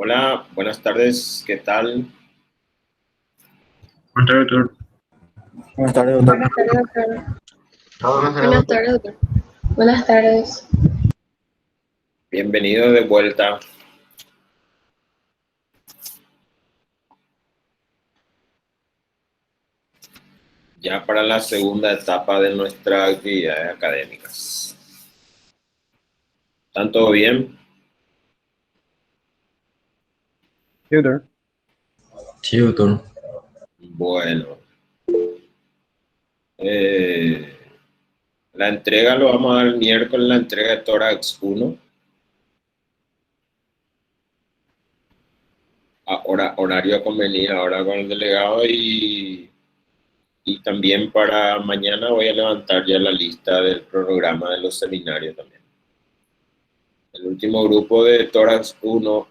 Hola, buenas tardes, ¿qué tal? Buenas tardes, doctor. Buenas tardes, doctor. Buenas tardes, doctor. Buenas tardes, Buenas doctor. tardes, doctor. Buenas tardes. Bienvenido de vuelta. Ya para la segunda etapa de nuestras actividades académicas. ¿Están todo bien? Sí, doctor. Sí, doctor. Bueno, la entrega lo vamos a dar el miércoles, la entrega de Tórax 1. Ahora, horario convenido ahora con el delegado y también para mañana voy a levantar ya la lista del programa de los seminarios también. El último grupo de Tórax 1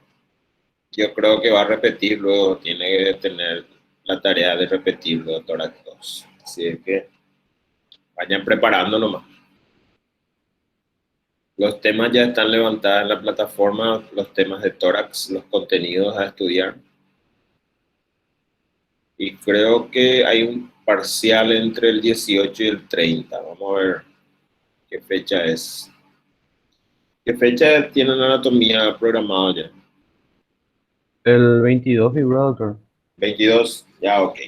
yo creo que va a repetir luego, tiene que tener la tarea de repetirlo, Tórax 2. Así es que vayan preparando nomás. Los temas ya están levantados en la plataforma, los temas de tórax, los contenidos a estudiar. Y creo que hay un parcial entre el 18 y el 30. Vamos a ver qué fecha es. ¿Qué fecha tienen anatomía programada ya? El 22 figura, doctor. 22, ya ok.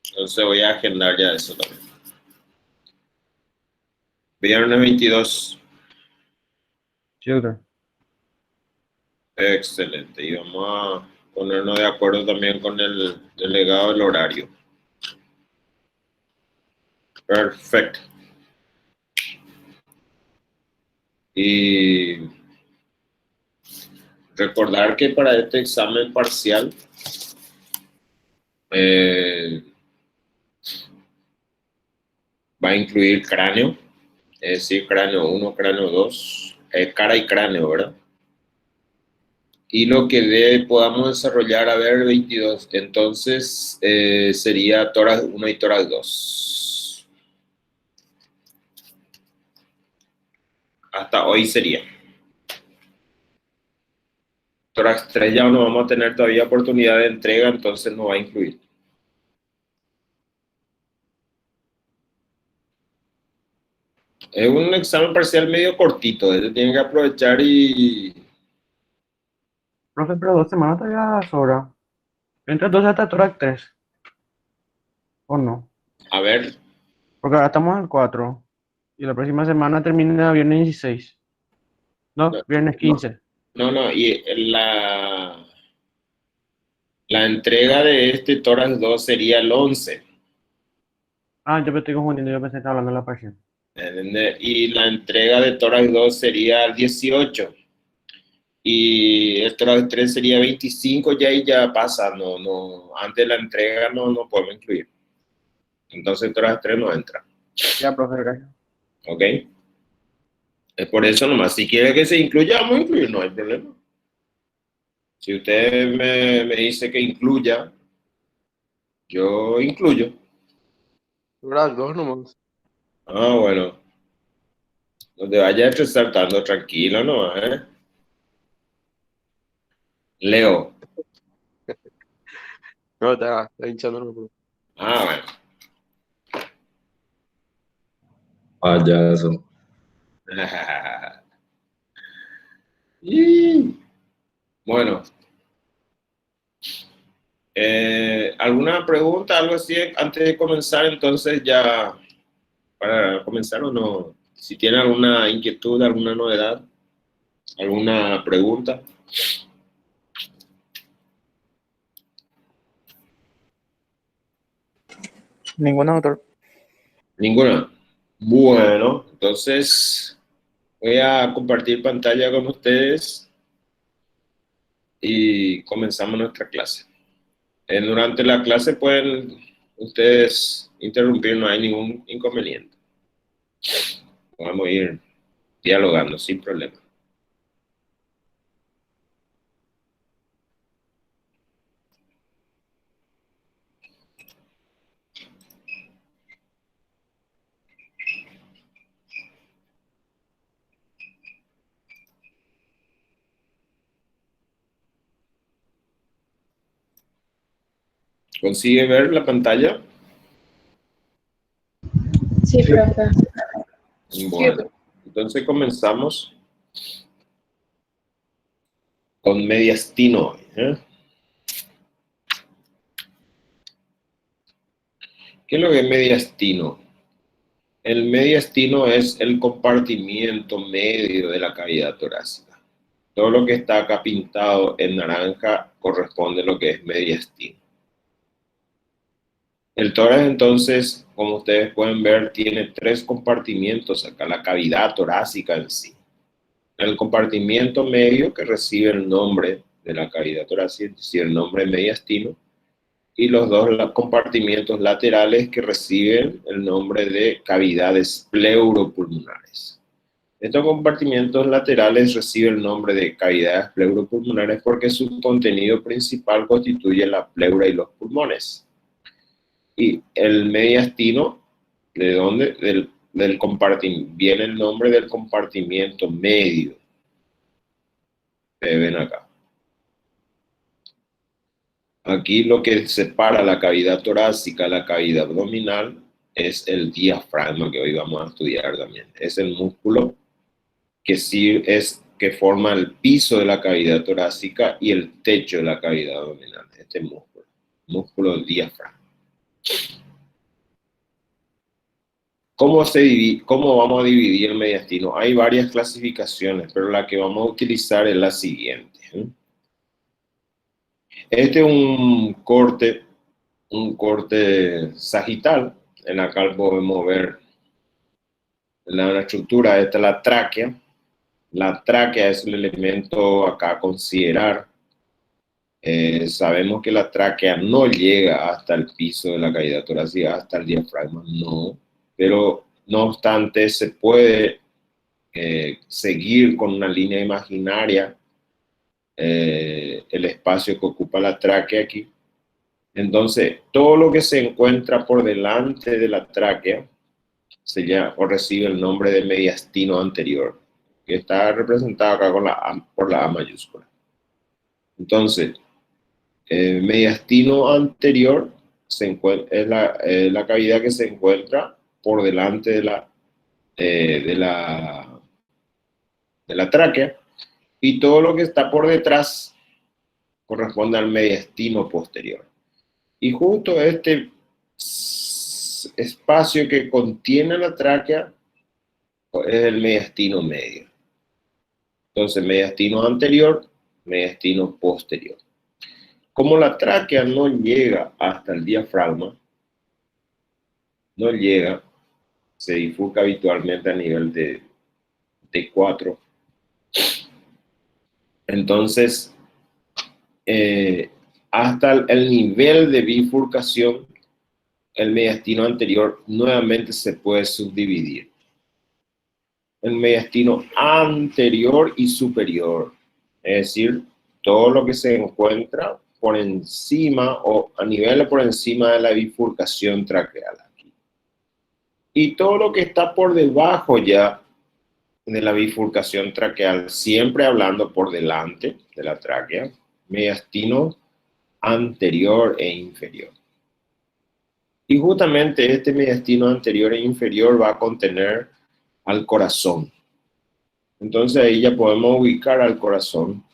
Entonces voy a agendar ya eso también. Viernes 22. Sí, doctor. Excelente. Y vamos a ponernos de acuerdo también con el delegado del horario. Perfecto. Y recordar que para este examen parcial va a incluir cráneo, es decir, cráneo 1, cráneo 2, cara y cráneo, ¿verdad? Y lo que podamos desarrollar, a ver, 22, entonces sería tórax 1 y tórax 2. Hasta hoy sería. Tórax 3 ya no vamos a tener todavía oportunidad de entrega, entonces no va a incluir. Es un examen parcial medio cortito, tienen que aprovechar y... Profe, pero 2 semanas todavía sobra. Entre 2 hasta Torac 3. ¿O no? A ver, Porque ahora estamos en 4. Y la próxima semana termina viernes 16. No, no, viernes no, 15. no, y la entrega de este Tórax 2 sería el 11, Ah, yo me estoy confundiendo. Yo pensé que estaba hablando de la página. ¿entiendes? Y la entrega de Tórax 2 sería el 18. Y el Tórax 3 sería 25 ya y ya pasa, antes de la entrega no podemos incluir. Entonces el Tórax 3 no entra, Ya, profe, gracias. ¿ok? Es por eso nomás, si quiere que se incluya, vamos a incluir, no hay problema. Si usted me dice que incluya, yo incluyo. Las dos nomás. Ah, bueno, no te vayas a estresar tanto, tranquilo, ¿no? Leo. No, está hinchando, no. Ah, bueno. Payaso. Y, bueno, ¿alguna pregunta, algo así antes de comenzar? Entonces ya, para comenzar o no, si tiene alguna inquietud, alguna novedad, alguna pregunta. Ninguna, doctor. Ninguna. Bueno, entonces voy a compartir pantalla con ustedes y comenzamos nuestra clase. Durante la clase pueden ustedes interrumpir, no hay ningún inconveniente. Vamos a ir dialogando sin problema. ¿Consigue ver la pantalla? Sí, profe. Bueno, entonces comenzamos con mediastino. ¿Qué es lo que es mediastino? El mediastino es el compartimiento medio de la cavidad torácica. Todo lo que está acá pintado en naranja corresponde a lo que es mediastino. El tórax, entonces, como ustedes pueden ver, tiene 3 compartimientos acá, la cavidad torácica en sí. El compartimiento medio, que recibe el nombre de la cavidad torácica, es decir, el nombre mediastino, y los 2 compartimientos laterales que reciben el nombre de cavidades pleuropulmonares. Estos compartimientos laterales reciben el nombre de cavidades pleuropulmonares porque su contenido principal constituye la pleura y los pulmones. Y el mediastino, ¿de dónde? Del compartimiento, viene el nombre del compartimiento medio. Ven acá. Aquí lo que separa la cavidad torácica de la cavidad abdominal es el diafragma, que hoy vamos a estudiar también. Es el músculo que forma el piso de la cavidad torácica y el techo de la cavidad abdominal. Este músculo del diafragma. ¿Cómo vamos a dividir el mediastino? Hay varias clasificaciones, pero la que vamos a utilizar es la siguiente. Este es un corte sagital. En acá podemos ver la estructura. Esta es la tráquea. La tráquea es el elemento acá a considerar. Sabemos que la tráquea no llega hasta el piso de la cavidad torácica, hasta el diafragma, no. Pero no obstante, se puede seguir con una línea imaginaria el espacio que ocupa la tráquea aquí. Entonces, todo lo que se encuentra por delante de la tráquea se llama o recibe el nombre de mediastino anterior, que está representado acá por la A mayúscula. Entonces, mediastino anterior es la cavidad que se encuentra por delante de la tráquea, y todo lo que está por detrás corresponde al mediastino posterior. Y justo este espacio que contiene la tráquea es el mediastino medio. Entonces, mediastino anterior, mediastino posterior. Como la tráquea no llega hasta el diafragma, no llega, se bifurca habitualmente a nivel de T4. Entonces, hasta el nivel de bifurcación, el mediastino anterior nuevamente se puede subdividir. El mediastino anterior y superior, es decir, todo lo que se encuentra por encima o a nivel por encima de la bifurcación traqueal aquí. Y todo lo que está por debajo ya de la bifurcación traqueal, siempre hablando por delante de la tráquea, mediastino anterior e inferior. Y justamente este mediastino anterior e inferior va a contener al corazón. Entonces ahí ya podemos ubicar al corazón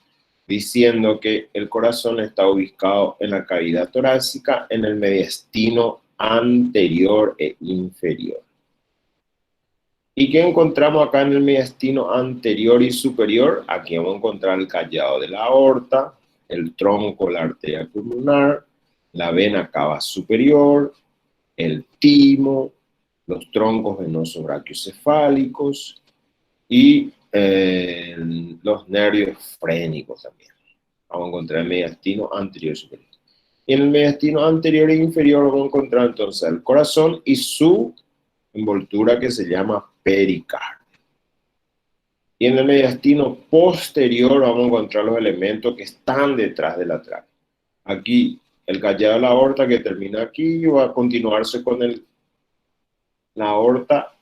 diciendo que el corazón está ubicado en la cavidad torácica, en el mediastino anterior e inferior. ¿Y qué encontramos acá en el mediastino anterior y superior? Aquí vamos a encontrar el callado de la aorta, el tronco, la arteria pulmonar, la vena cava superior, el timo, los troncos venosos brachiocefálicos y los nervios frénicos también. Vamos a encontrar el mediastino anterior y superior. Y en el mediastino anterior e inferior vamos a encontrar entonces el corazón y su envoltura que se llama pericardio. Y en el mediastino posterior vamos a encontrar los elementos que están detrás de la tráquea. Aquí el callado de la aorta que termina aquí va a continuarse con la aorta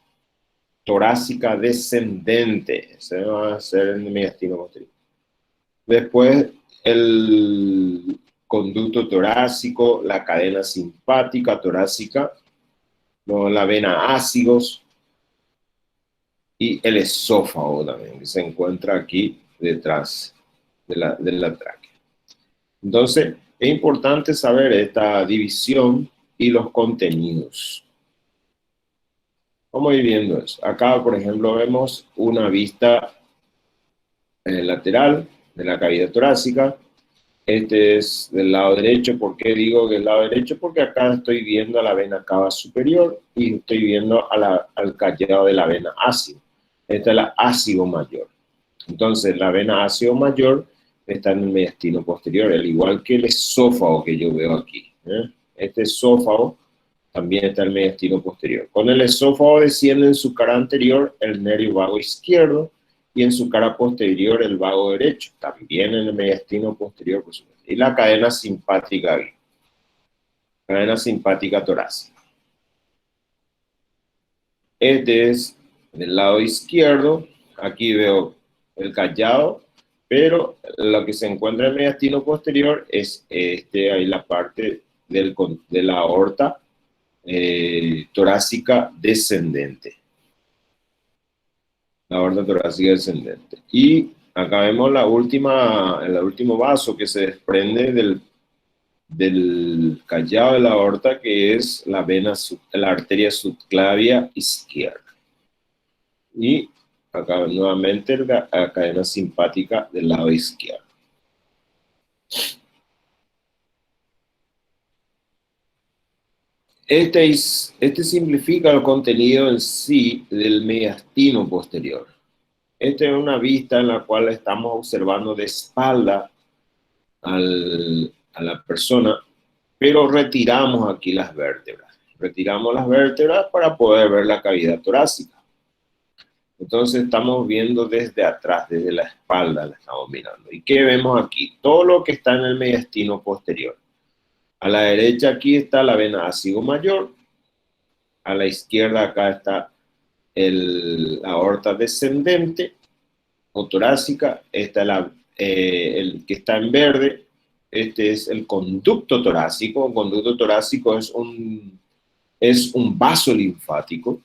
torácica descendente. Ese va a ser el mediastino posterior. Después conducto torácico, la cadena simpática torácica, luego la vena ácidos y el esófago también, que se encuentra aquí detrás de la tráquea. Entonces, es importante saber esta división y los contenidos. Vamos a ir viendo eso. Acá, por ejemplo, vemos una vista lateral de la cavidad torácica. Este es del lado derecho. ¿Por qué digo que el lado derecho? Porque acá estoy viendo a la vena cava superior y estoy viendo al callado de la vena ácido. Esta es la ácido mayor. Entonces, la vena ácido mayor está en el mediastino posterior, al igual que el esófago que yo veo aquí. Este esófago también está en el mediastino posterior. Con el esófago desciende en su cara anterior el nervio vago izquierdo y en su cara posterior el vago derecho, también en el mediastino posterior, por supuesto. Y la cadena simpática aquí. Cadena simpática torácica. Este es del lado izquierdo. Aquí veo el callado, pero lo que se encuentra en el mediastino posterior es ahí la parte de la aorta torácica descendente. La aorta torácica descendente. Y acá vemos el último vaso que se desprende del callado de la aorta, que es la arteria subclavia izquierda. Y acá nuevamente la cadena simpática del lado izquierdo. Este simplifica el contenido en sí del mediastino posterior. Esta es una vista en la cual estamos observando de espalda a la persona, pero retiramos aquí las vértebras. Retiramos las vértebras para poder ver la cavidad torácica. Entonces estamos viendo desde atrás, desde la espalda la estamos mirando. ¿Y qué vemos aquí? Todo lo que está en el mediastino posterior. A la derecha aquí está la vena ácido mayor. A la izquierda acá está la aorta descendente o torácica. Esta es el que está en verde. Este es el conducto torácico. El conducto torácico es un vaso linfático.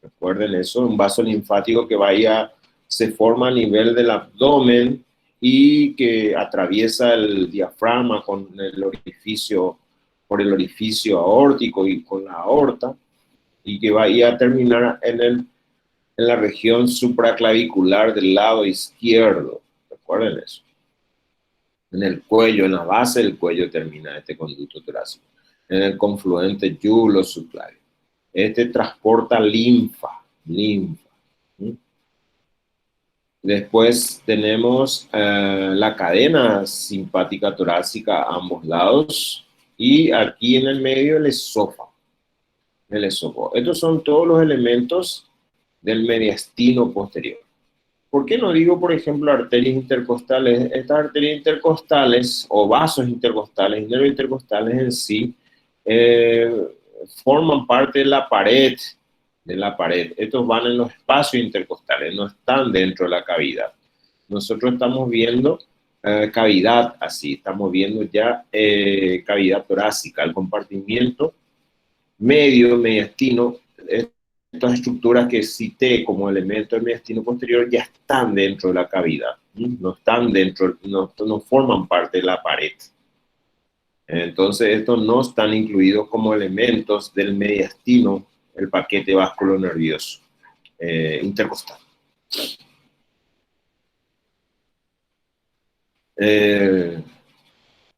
Recuerden eso, un vaso linfático que se forma a nivel del abdomen y que atraviesa el diafragma por el orificio aórtico y con la aorta, y que va a terminar en la región supraclavicular del lado izquierdo. Recuerden eso. En el cuello, en la base del cuello termina este conducto torácico. En el confluente yugulo-subclavio. Este transporta linfa. Después tenemos la cadena simpática torácica a ambos lados y aquí en el medio el esófago. Estos son todos los elementos del mediastino posterior. ¿Por qué no digo, por ejemplo, arterias intercostales? Estas arterias intercostales o vasos intercostales y nervios intercostales en sí forman parte de la pared. Estos van en los espacios intercostales, no están dentro de la cavidad. Nosotros estamos viendo cavidad así, estamos viendo ya cavidad torácica, el compartimiento mediastino. Estas estructuras que cité como elementos del mediastino posterior ya están dentro de la cavidad, no están dentro, no forman parte de la pared. Entonces estos no están incluidos como elementos del mediastino, el paquete vasculonervioso intercostal.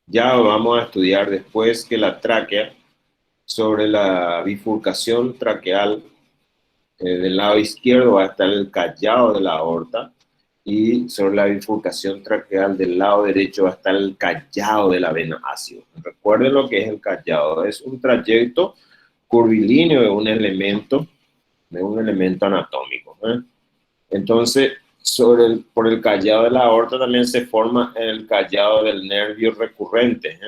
Ya vamos a estudiar después que la tráquea, sobre la bifurcación traqueal del lado izquierdo va a estar el callado de la aorta, y sobre la bifurcación traqueal del lado derecho va a estar el callado de la vena ácido. Recuerden lo que es el callado, es un trayecto curvilíneo de un elemento anatómico. Entonces, por el callado de la aorta también se forma el callado del nervio recurrente,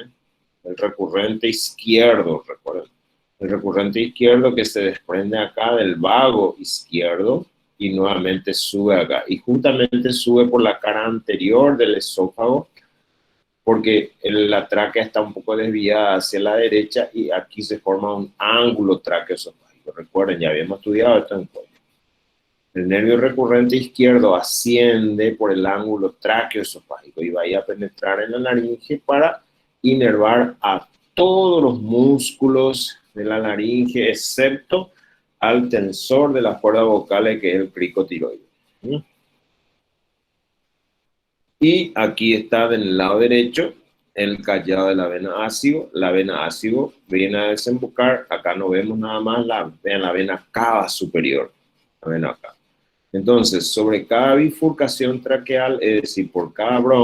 el recurrente izquierdo, recuerden. El recurrente izquierdo que se desprende acá del vago izquierdo y nuevamente sube acá. Y justamente sube por la cara anterior del esófago porque la tráquea está un poco desviada hacia la derecha y aquí se forma un ángulo tráqueo-esofágico. Recuerden, ya habíamos estudiado esto en cuello. El nervio recurrente izquierdo asciende por el ángulo tráqueo-esofágico y va a ir a penetrar en la laringe para inervar a todos los músculos de la laringe, excepto al tensor de las cuerdas vocales, que es el cricotiroide. Y aquí está del lado derecho el callado de la vena ácido. La vena ácido viene a desembocar. Acá no vemos nada más la vena cava superior. La vena cava. Entonces, sobre cada bifurcación traqueal, es decir,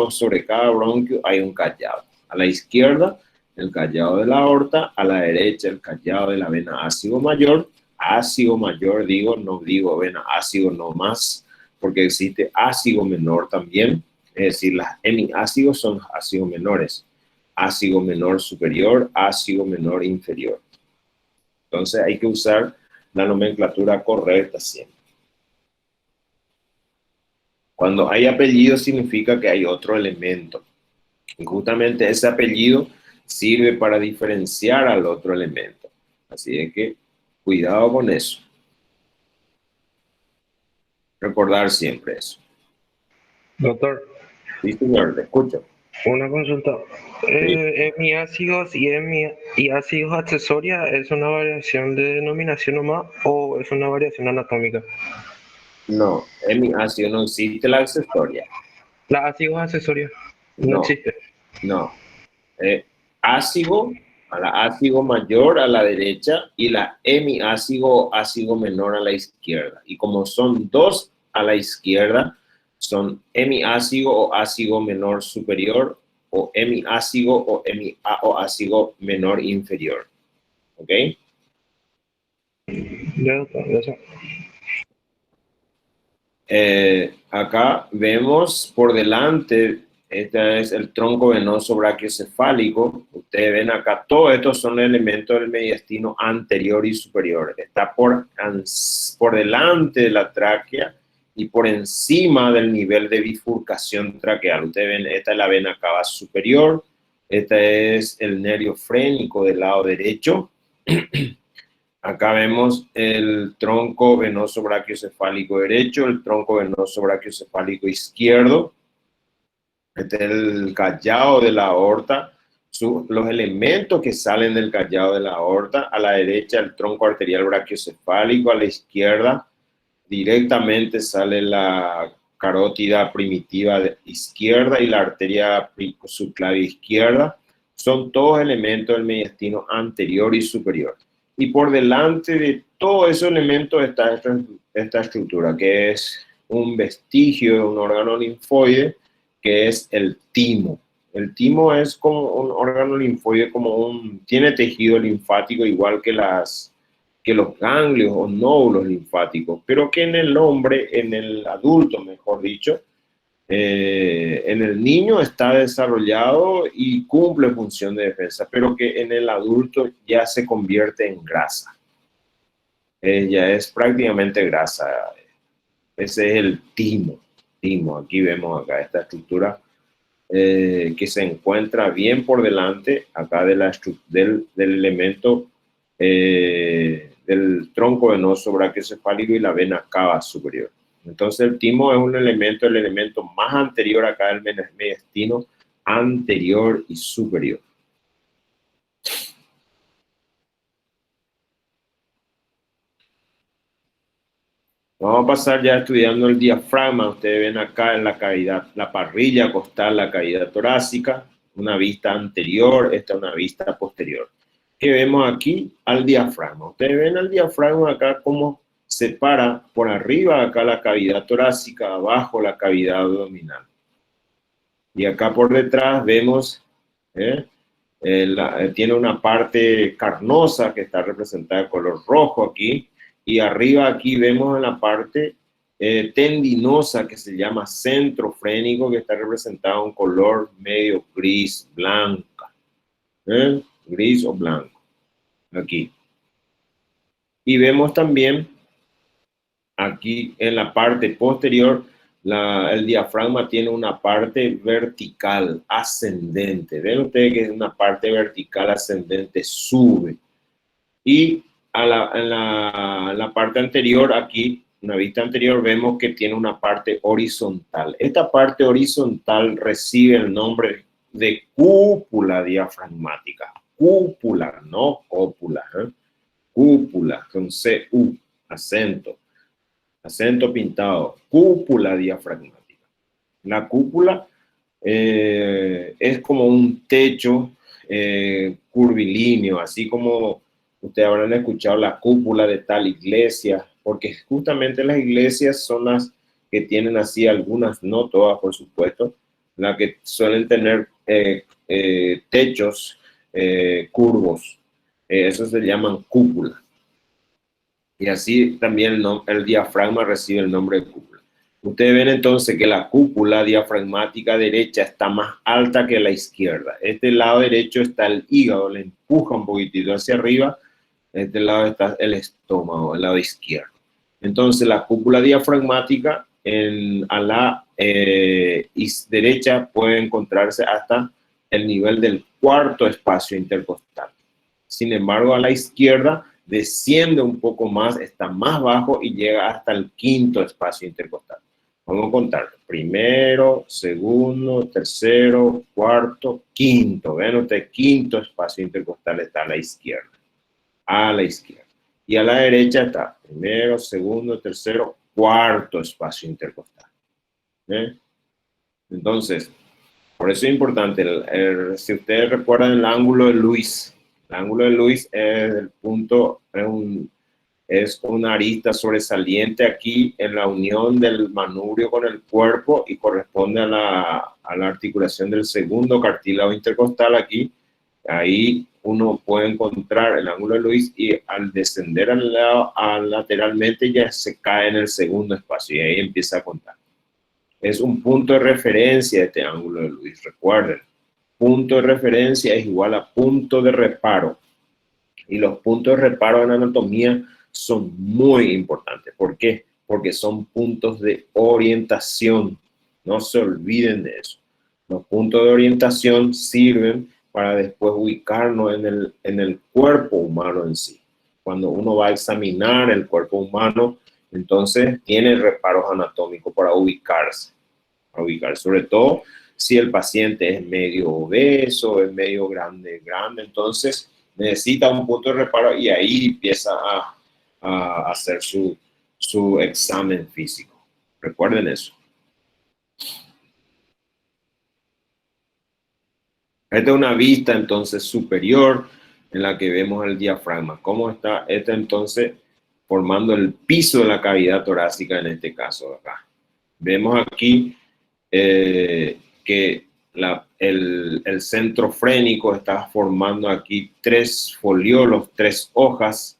sobre cada bronquio hay un callado. A la izquierda, el callado de la aorta. A la derecha, el callado de la vena ácido mayor. Ácido mayor, no digo vena ácido no más, porque existe ácido menor también. Es decir, las hemiácidos son ácidos menores. Ácido menor superior, ácido menor inferior. Entonces hay que usar la nomenclatura correcta siempre. Cuando hay apellido significa que hay otro elemento. Y justamente ese apellido sirve para diferenciar al otro elemento. Así es que cuidado con eso. Recordar siempre eso. Doctor, Sí, señor, te escucho. una consulta. Sí. ¿Hemiácidos y ácidos accesorias es una variación de denominación nomás o es una variación anatómica? No, hemiácido no existe la accesoria. Las ácidos accesorias no No, existe. no. Ácido, a la ácido mayor a la derecha y la hemiácido o ácido menor a la izquierda. Y como son dos a la izquierda, son hemiácido o ácido menor superior o hemiácido o ácido menor inferior. ¿Ok? Ya, doctor, ya sé. Acá vemos por delante, este es el tronco venoso brachiocefálico. Ustedes ven acá, todos estos son elementos del mediastino anterior y superior. Está por delante de la tráquea y por encima del nivel de bifurcación traqueal. Ustedes ven, esta es la vena cava superior, este es el nervio frénico del lado derecho. Acá vemos el tronco venoso brachiocefálico derecho, el tronco venoso brachiocefálico izquierdo. Este es el callado de la aorta. Los elementos que salen del callado de la aorta. A la derecha, el tronco arterial brachiocefálico. A la izquierda, directamente sale la carótida primitiva izquierda y la arteria subclavia izquierda. Son todos elementos del mediastino anterior y superior. Y por delante de todos esos elementos está esta estructura, que es un vestigio de un órgano linfoide, que es el timo. El timo es como un órgano linfoide, tiene tejido linfático igual que los ganglios o nódulos linfáticos, pero que en el hombre, en el adulto, mejor dicho, en el niño está desarrollado y cumple función de defensa, pero que en el adulto ya se convierte en grasa. Ya es prácticamente grasa. Ese es el timo. Aquí vemos acá esta estructura que se encuentra bien por delante acá del elemento del tronco venoso brachiocefálico y la vena cava superior. Entonces el timo es el elemento más anterior acá del mediastino anterior y superior. Vamos a pasar ya estudiando el diafragma. Ustedes ven acá en la cavidad, la parrilla costal, la cavidad torácica, una vista anterior, esta es una vista posterior. ¿Qué vemos aquí? Al diafragma. Ustedes ven al diafragma acá cómo separa por arriba acá la cavidad torácica, abajo la cavidad abdominal. Y acá por detrás vemos, tiene una parte carnosa que está representada de color rojo aquí. Y arriba aquí vemos en la parte tendinosa que se llama centro frénico, que está representado en color medio gris, blanca. Gris o blanco. Aquí. Y vemos también aquí en la parte posterior El diafragma tiene una parte vertical ascendente. Ven ustedes que es una parte vertical ascendente, sube. Y en la parte anterior, aquí, una vista anterior, vemos que tiene una parte horizontal. Esta parte horizontal recibe el nombre de cúpula diafragmática. Cúpula, no cópula. Cúpula, con C-U, acento pintado, cúpula diafragmática. La cúpula es como un techo curvilíneo, así como ustedes habrán escuchado la cúpula de tal iglesia, porque justamente las iglesias son las que tienen así algunas, no todas por supuesto, las que suelen tener techos curvos, eso se llaman cúpula. Y así también el diafragma recibe el nombre de cúpula. Ustedes ven entonces que la cúpula diafragmática derecha está más alta que la izquierda. Este lado derecho está el hígado, le empuja un poquitito hacia arriba. Este lado está el estómago, el lado izquierdo. Entonces la cúpula diafragmática a la derecha puede encontrarse hasta el nivel del cuarto espacio intercostal. Sin embargo, a la izquierda desciende un poco más, está más bajo y llega hasta el quinto espacio intercostal. Vamos a contar. Primero, segundo, tercero, cuarto, quinto. Ven ustedes, quinto espacio intercostal está a la izquierda. A la izquierda. Y a la derecha está primero, segundo, tercero, cuarto espacio intercostal. Entonces, por eso es importante, si ustedes recuerdan el ángulo de Lewis, el ángulo de Lewis es el punto, es una arista sobresaliente aquí en la unión del manubrio con el cuerpo y corresponde a la articulación del segundo cartílago intercostal aquí. Ahí uno puede encontrar el ángulo de Lewis y al descender lateralmente ya se cae en el segundo espacio y ahí empieza a contar. Es un punto de referencia este ángulo de Lewis, recuerden. Punto de referencia es igual a punto de reparo. Y los puntos de reparo en anatomía son muy importantes. ¿Por qué? Porque son puntos de orientación. No se olviden de eso. Los puntos de orientación sirven para después ubicarnos en el cuerpo humano en sí. Cuando uno va a examinar el cuerpo humano, entonces tiene reparos anatómicos para ubicarse. Sobre todo si el paciente es medio obeso, es medio grande, entonces necesita un punto de reparo y ahí empieza a hacer su examen físico. Recuerden eso. Esta es una vista entonces superior en la que vemos el diafragma. ¿Cómo está? Este entonces formando el piso de la cavidad torácica en este caso acá. Vemos aquí que el centro frénico está formando aquí 3 foliolos, 3 hojas,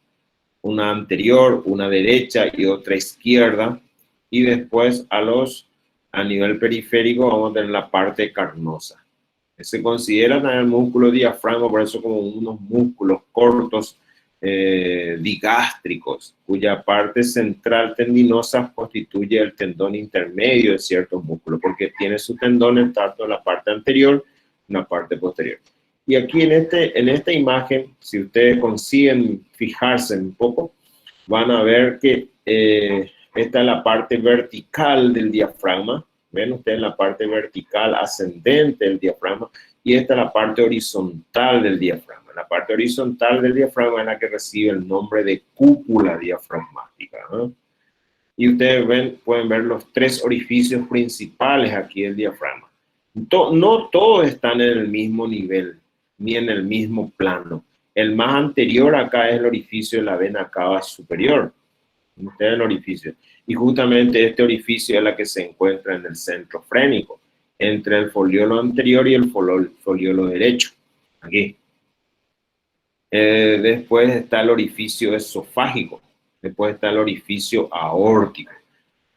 una anterior, una derecha y otra izquierda, y después a nivel periférico vamos a tener la parte carnosa. Se considera también el músculo diafragma, por eso como unos músculos cortos, digástricos, cuya parte central tendinosa constituye el tendón intermedio de ciertos músculos, porque tiene su tendón tanto en la parte anterior y en la parte posterior. Y aquí en esta imagen, si ustedes consiguen fijarse un poco, van a ver que esta es la parte vertical del diafragma. Ven ustedes la parte vertical ascendente del diafragma y esta es la parte horizontal del diafragma. La parte horizontal del diafragma es la que recibe el nombre de cúpula diafragmática, ¿no? Y ustedes pueden ver los 3 orificios principales aquí del diafragma. No todos están en el mismo nivel ni en el mismo plano. El más anterior acá es el orificio de la vena cava superior. Este es el orificio. Y justamente este orificio es la que se encuentra en el centro frénico, entre el foliolo anterior y el foliolo derecho. Aquí. Después está el orificio esofágico. Después está el orificio aórtico.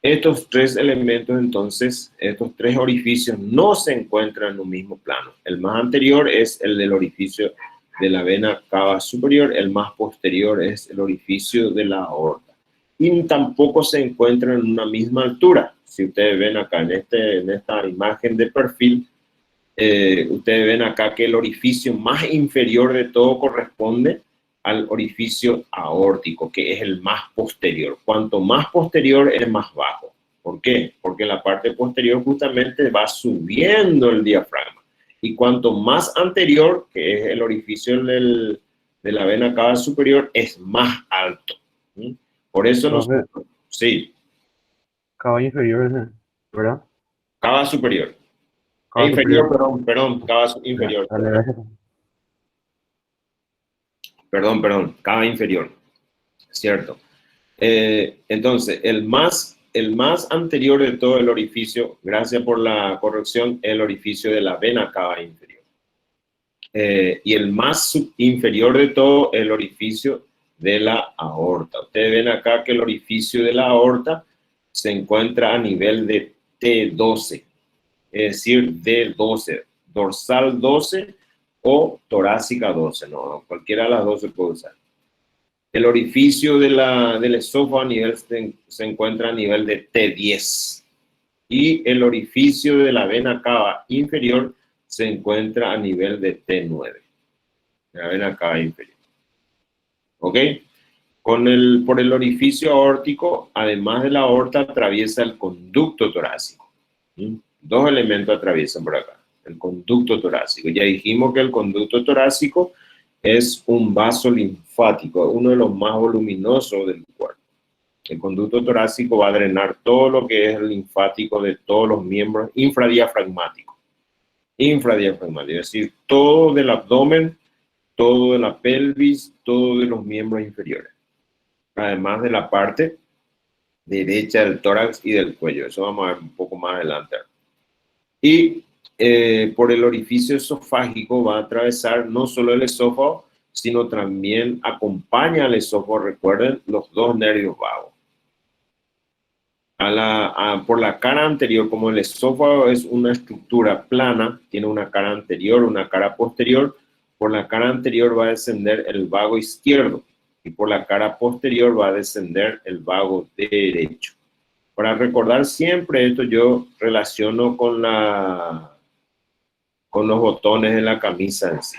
Estos 3 elementos, entonces, estos 3 orificios no se encuentran en un mismo plano. El más anterior es el del orificio de la vena cava superior. El más posterior es el orificio de la aorta. Y tampoco se encuentran en una misma altura. Si ustedes ven acá en esta imagen de perfil, ustedes ven acá que el orificio más inferior de todo corresponde al orificio aórtico, que es el más posterior. Cuanto más posterior es más bajo. ¿Por qué? Porque la parte posterior justamente va subiendo el diafragma. Y cuanto más anterior, que es el orificio de la vena cava superior, es más alto. ¿Sí? Por eso Profe, nosotros, sí, cava inferior, ¿verdad? cava superior. Cava Inferior, superior. perdón, cava Ya, inferior. dale, gracias. Perdón, cava inferior. Cierto. Entonces, el más anterior de todo el orificio, gracias por la corrección, el orificio de la vena cava inferior. Y el más inferior de todo, el orificio de la aorta. Ustedes ven acá que el orificio de la aorta se encuentra a nivel de T12, es decir, D12, dorsal 12 o torácica 12, no, cualquiera de las dos se puede usar. El orificio del esófago a nivel, se encuentra a nivel de T10 y el orificio de la vena cava inferior se encuentra a nivel de T9. La vena cava inferior. ¿Ok? Por el orificio aórtico, además de la aorta, atraviesa el conducto torácico. ¿Sí? Dos elementos atraviesan por acá. El conducto torácico. Ya dijimos que el conducto torácico es un vaso linfático, uno de los más voluminosos del cuerpo. El conducto torácico va a drenar todo lo que es el linfático de todos los miembros infradiafragmáticos. Infradiafragmático, es decir, todo del abdomen, todo de la pelvis, todo de los miembros inferiores. Además de la parte derecha del tórax y del cuello. Eso vamos a ver un poco más adelante. Y por el orificio esofágico va a atravesar no solo el esófago, sino también acompaña al esófago, recuerden, los dos nervios vagos. Por la cara anterior, como el esófago es una estructura plana, tiene una cara anterior, una cara posterior, por la cara anterior va a descender el vago izquierdo y por la cara posterior va a descender el vago derecho. Para recordar siempre esto, yo relaciono con los botones de la camisa en sí,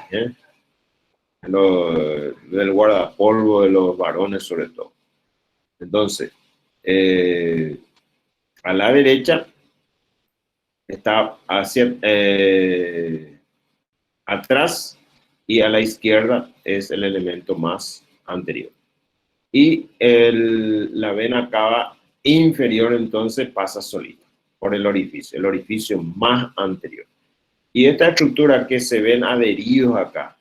del guardapolvo de los varones sobre todo. Entonces, a la derecha está hacia atrás y a la izquierda es el elemento más anterior. Y la vena cava inferior entonces pasa solita por el orificio más anterior. Y esta estructura que se ven adheridos acá,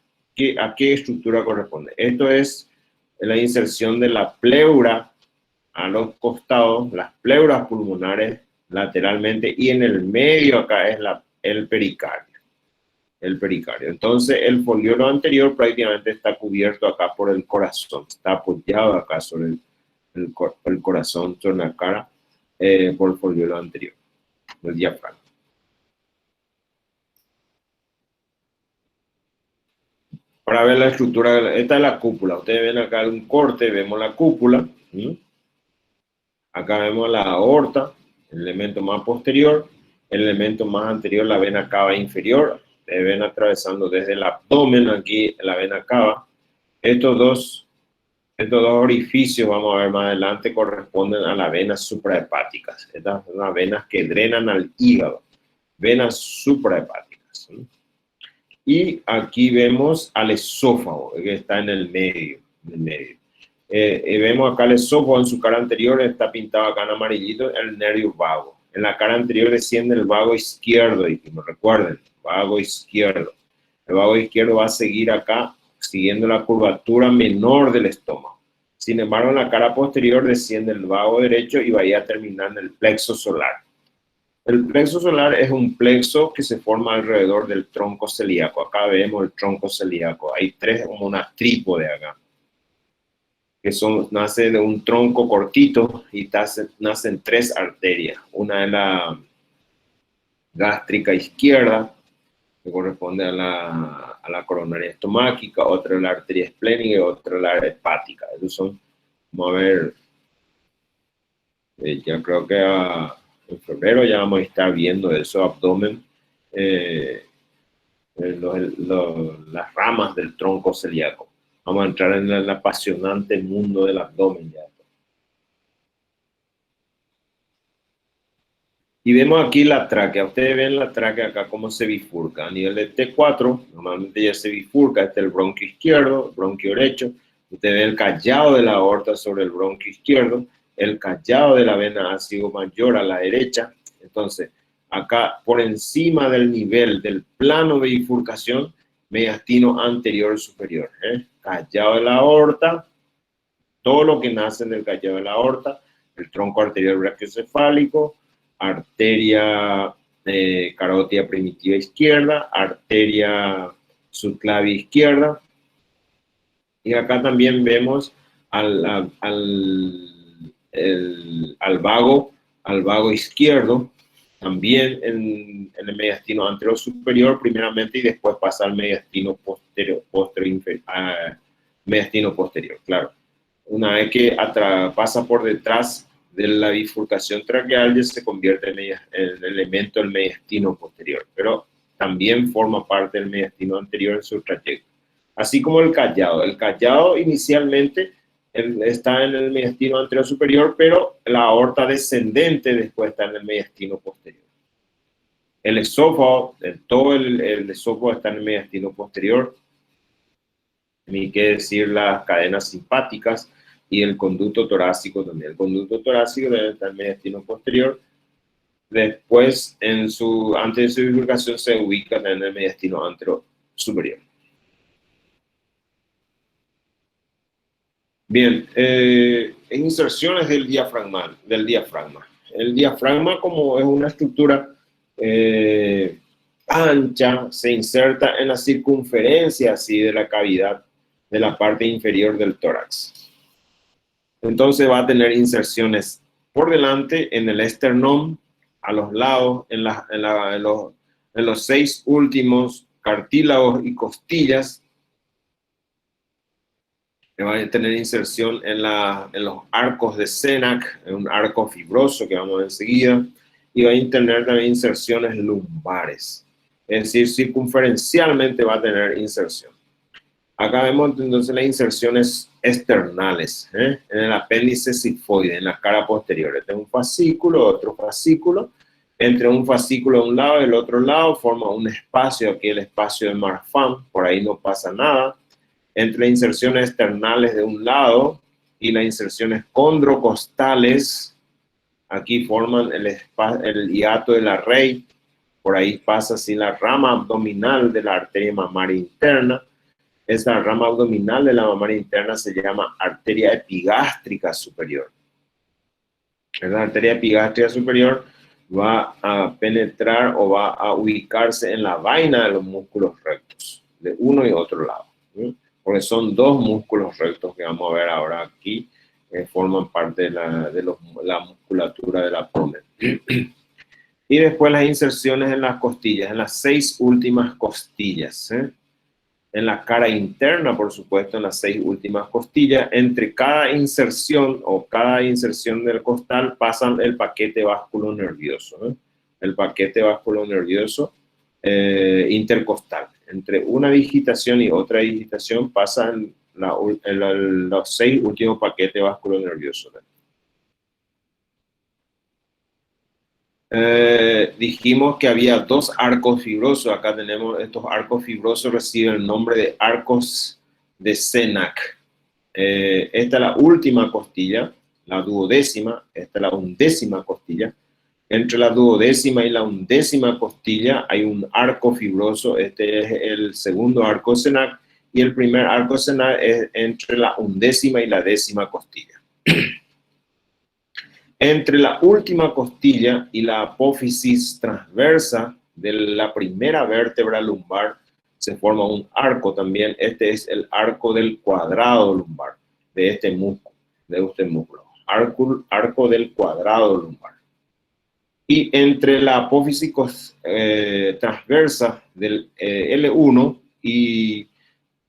¿a qué estructura corresponde? Esto es la inserción de la pleura a los costados, las pleuras pulmonares lateralmente y en el medio acá es el pericardio. El pericardio. Entonces el foliolo anterior prácticamente está cubierto acá por el corazón, está apoyado acá sobre el corazón, sobre la cara, por el foliolo anterior, el diafragma. Para ver la estructura, esta es la cúpula. Ustedes ven acá un corte, vemos la cúpula. ¿Sí? Acá vemos la aorta, el elemento más posterior, el elemento más anterior, la vena cava inferior. Ustedes ven atravesando desde el abdomen aquí la vena cava. Estos dos orificios, vamos a ver más adelante, corresponden a las venas suprahepáticas. Estas son las venas que drenan al hígado. Venas suprahepáticas. ¿Sí? Y aquí vemos al esófago, que está en el medio. Vemos acá el esófago en su cara anterior, está pintado acá en amarillito, el nervio vago. En la cara anterior desciende el vago izquierdo, y como recuerden, vago izquierdo. El vago izquierdo va a seguir acá, siguiendo la curvatura menor del estómago. Sin embargo, en la cara posterior desciende el vago derecho y va a terminar en el plexo solar. El plexo solar es un plexo que se forma alrededor del tronco celíaco. Acá vemos el tronco celíaco. Hay tres, como una trípode acá, que nace de un tronco cortito y nacen tres arterias. Una es la gástrica izquierda, que corresponde a la coronaria estomáquica, otra es la arteria esplénica y otra es la hepática. Esos son, vamos a ver, ya creo que En febrero ya vamos a estar viendo eso, abdomen, las ramas del tronco celíaco. Vamos a entrar en el apasionante mundo del abdomen ya. Y vemos aquí la tráquea. Ustedes ven la tráquea acá cómo se bifurca. A nivel de T4, normalmente ya se bifurca. Este es el bronquio izquierdo, el bronquio derecho. Ustedes ven el callado de la aorta sobre el bronquio izquierdo, el callado de la vena ácido mayor a la derecha. Entonces, acá por encima del nivel del plano de bifurcación, mediastino anterior superior. Callado de la aorta, todo lo que nace del callado de la aorta, el tronco arterial brachiocefálico, arteria carótida primitiva izquierda, arteria subclavia izquierda. Y acá también vemos al vago izquierdo, también en el mediastino anterior superior primeramente y después pasa al mediastino mediastino posterior, claro. Una vez que pasa por detrás de la bifurcación traqueal ya se convierte en el elemento del mediastino posterior, pero también forma parte del mediastino anterior en su trayecto. Así como el callado. El callado inicialmente está en el mediastino anterior superior, pero la aorta descendente después está en el mediastino posterior. El esófago, todo el esófago está en el mediastino posterior. Ni que decir las cadenas simpáticas y el conducto torácico también. El conducto torácico debe estar en el mediastino posterior. Después, antes de su bifurcación, se ubica en el mediastino anterior superior. Bien, inserciones del diafragma. El diafragma, como es una estructura ancha, se inserta en la circunferencia así de la cavidad de la parte inferior del tórax. Entonces va a tener inserciones por delante en el esternón, a los lados, en los 6 últimos cartílagos y costillas. Va a tener inserción en los arcos de Sénac, en un arco fibroso que vamos a ver enseguida, y va a tener también inserciones lumbares, es decir, circunferencialmente va a tener inserción. Acá vemos entonces las inserciones externales, en el apéndice sifoide, en la cara posterior. Este es un fascículo, otro fascículo. Entre un fascículo de un lado y el otro lado forma un espacio, aquí el espacio de Marfan, por ahí no pasa nada. Entre las inserciones externales de un lado y las inserciones condrocostales, aquí forman el hiato de la Rey, por ahí pasa así la rama abdominal de la arteria mamaria interna. Esta rama abdominal de la mamaria interna se llama arteria epigástrica superior. La arteria epigástrica superior va a penetrar o va a ubicarse en la vaina de los músculos rectos, de uno y otro lado. Porque son 2 músculos rectos que vamos a ver ahora aquí, que forman parte de la musculatura del abdomen. Y después las inserciones en las costillas, en las 6 últimas costillas. En la cara interna, por supuesto, en las 6 últimas costillas. Entre cada inserción del costal pasan el paquete vasculonervioso. El paquete vasculonervioso intercostal. Entre una digitación y otra digitación pasan los 6 últimos paquetes vasculonerviosos. Dijimos que había 2 arcos fibrosos. Acá tenemos estos arcos fibrosos, reciben el nombre de arcos de Sénac. Esta es la última costilla, la duodécima. Esta es la 11ª costilla. Entre la duodécima y la 11ª costilla hay un arco fibroso. Este es el segundo arco de Sénac. Y el primer arco de Sénac es entre la 11ª y la 10ª costilla. Entre la última costilla y la apófisis transversa de la primera vértebra lumbar se forma un arco también. Este es el arco del cuadrado lumbar, de este músculo. Arco del cuadrado lumbar. Y entre la apófisis transversa del L1 y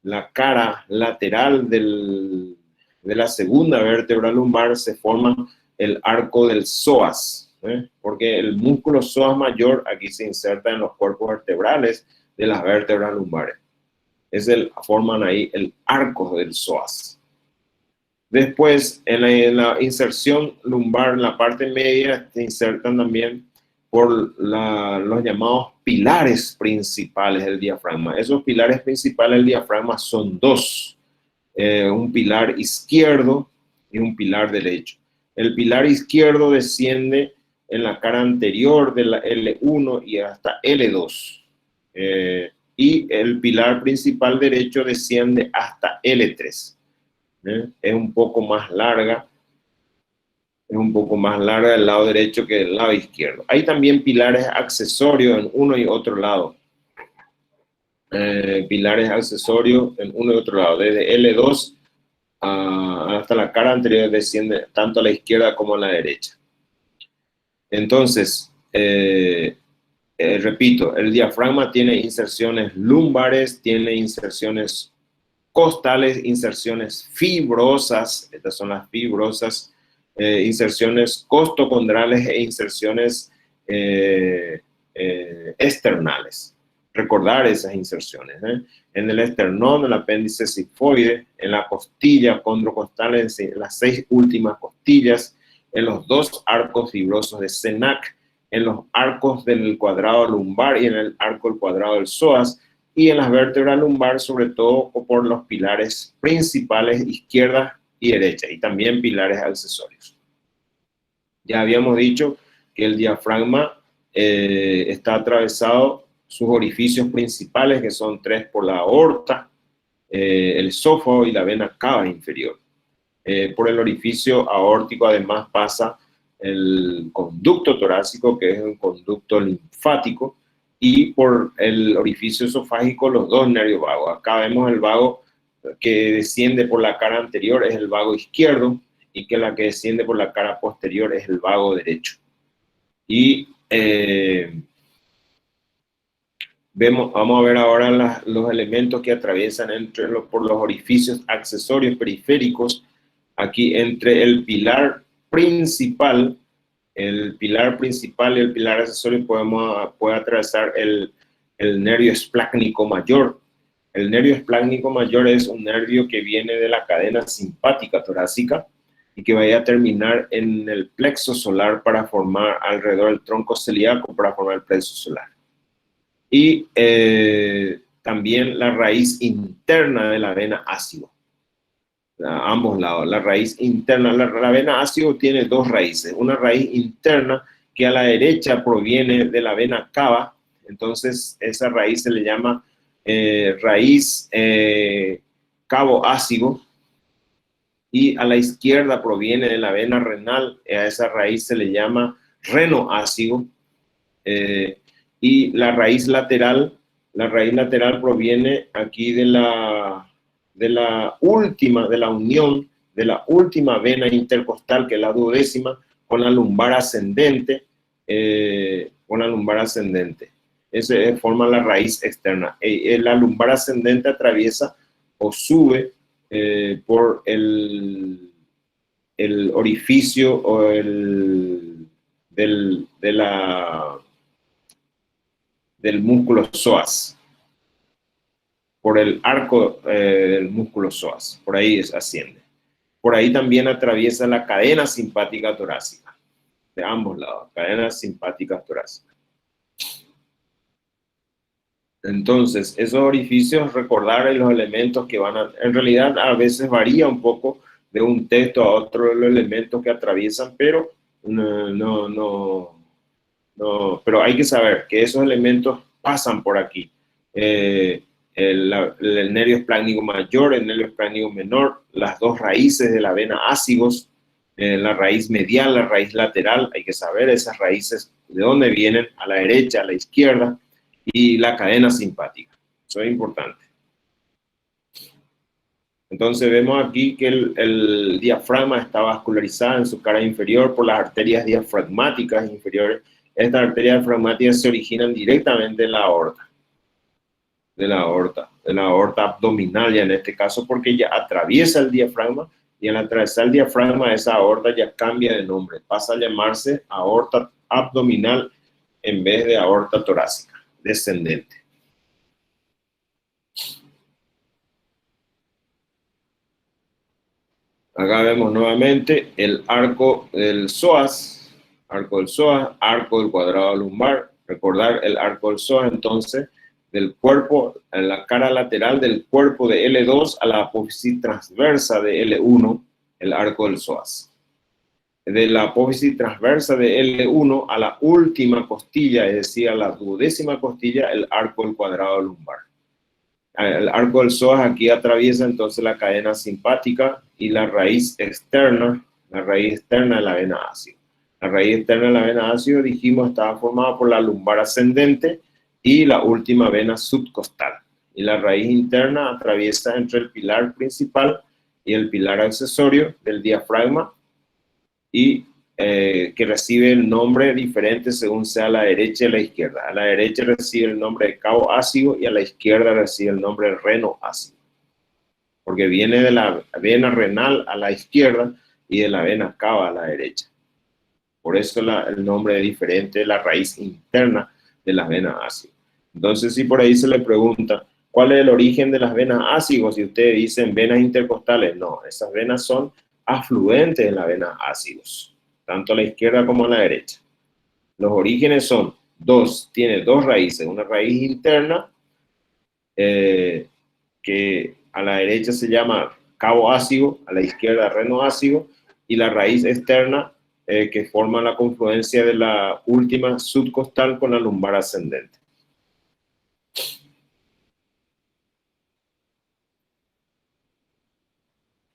la cara lateral de la segunda vértebra lumbar se forma el arco del psoas. Porque el músculo psoas mayor aquí se inserta en los cuerpos vertebrales de las vértebras lumbares. Forman ahí el arco del psoas. Después, en la inserción lumbar, en la parte media, se insertan también por los llamados pilares principales del diafragma. Esos pilares principales del diafragma son dos, un pilar izquierdo y un pilar derecho. El pilar izquierdo desciende en la cara anterior de la L1 y hasta L2. Y el pilar principal derecho desciende hasta L3. Es un poco más larga. Es un poco más larga del lado derecho que del lado izquierdo. Hay también pilares accesorios en uno y otro lado. Pilares accesorios en uno y otro lado. Desde L2 hasta la cara anterior desciende tanto a la izquierda como a la derecha. Entonces, repito, el diafragma tiene inserciones lumbares, tiene inserciones costales, inserciones fibrosas, estas son las fibrosas, inserciones costocondrales e inserciones esternales. Recordar esas inserciones. En el esternón, el apéndice sifoide, en la costilla condrocostal, en las 6 últimas costillas, en los 2 arcos fibrosos de Senac, en los arcos del cuadrado lumbar y en el arco del cuadrado del psoas, y en las vértebras lumbar, sobre todo por los pilares principales izquierda y derecha, y también pilares accesorios. Ya habíamos dicho que el diafragma está atravesado, sus orificios principales, que son 3 por la aorta, el esófago y la vena cava inferior. Por el orificio aórtico además pasa el conducto torácico, que es un conducto linfático, y por el orificio esofágico los 2 nervios vagos. Acá vemos el vago que desciende por la cara anterior, es el vago izquierdo, y que la que desciende por la cara posterior es el vago derecho. Y vamos a ver ahora los elementos que atraviesan por los orificios accesorios periféricos. Aquí entre el pilar principal y el pilar accesorio puede atravesar el nervio esplácnico mayor. El nervio esplácnico mayor es un nervio que viene de la cadena simpática torácica y que vaya a terminar en el plexo solar para formar alrededor del tronco celíaco para formar el plexo solar. Y también la raíz interna de la vena ácido. A ambos lados, la raíz interna. La vena ácido tiene 2 raíces. Una raíz interna que a la derecha proviene de la vena cava. Entonces, esa raíz se le llama raíz cavo ácido. Y a la izquierda proviene de la vena renal. A esa raíz se le llama reno ácido. Y la raíz lateral proviene aquí de la unión de la última vena intercostal, que es la duodécima, con la lumbar ascendente, Ese forma la raíz externa. La lumbar ascendente atraviesa o sube por el orificio o del músculo psoas, por el arco del músculo psoas, por ahí asciende. Por ahí también atraviesa la cadena simpática torácica, de ambos lados, cadena simpática torácica. Entonces, esos orificios, recordar los elementos que en realidad a veces varía un poco de un texto a otro los elementos que atraviesan, pero pero hay que saber que esos elementos pasan por aquí. El nervio esplácnico mayor, el nervio esplácnico menor, las 2 raíces de la vena ácigos, la raíz medial, la raíz lateral, hay que saber esas raíces de dónde vienen, a la derecha, a la izquierda, y la cadena simpática. Eso es importante. Entonces vemos aquí que el diafragma está vascularizado en su cara inferior por las arterias diafragmáticas inferiores. Estas arterias diafragmáticas se originan directamente en la aorta. De la aorta abdominal ya en este caso, porque ya atraviesa el diafragma, y al atravesar el diafragma esa aorta ya cambia de nombre, pasa a llamarse aorta abdominal en vez de aorta torácica, descendente. Acá vemos nuevamente el arco del psoas, arco del cuadrado lumbar. Recordar el arco del psoas, entonces, del cuerpo, en la cara lateral del cuerpo de L2 a la apófisis transversa de L1, el arco del psoas. De la apófisis transversa de L1 a la última costilla, es decir, a la duodécima costilla, el arco del cuadrado lumbar. El arco del psoas aquí atraviesa entonces la cadena simpática y la raíz externa de la vena ácido. La raíz externa de la vena ácido, dijimos, estaba formada por la lumbar ascendente y la última vena subcostal. Y la raíz interna atraviesa entre el pilar principal y el pilar accesorio del diafragma y que recibe el nombre diferente según sea a la derecha y a la izquierda. A la derecha recibe el nombre de cabo ácido y a la izquierda recibe el nombre de reno ácido. Porque viene de la vena renal a la izquierda y de la vena cava a la derecha. Por eso el nombre es diferente de la raíz interna de las venas ácidas. Entonces, si por ahí se le pregunta, ¿cuál es el origen de las venas ácidos? Y ustedes dicen venas intercostales. No, esas venas son afluentes de las venas ácidos, tanto a la izquierda como a la derecha. Los orígenes son dos, tiene dos raíces, una raíz interna que a la derecha se llama cabo ácido, a la izquierda reno ácido, y la raíz externa que forma la confluencia de la última subcostal con la lumbar ascendente.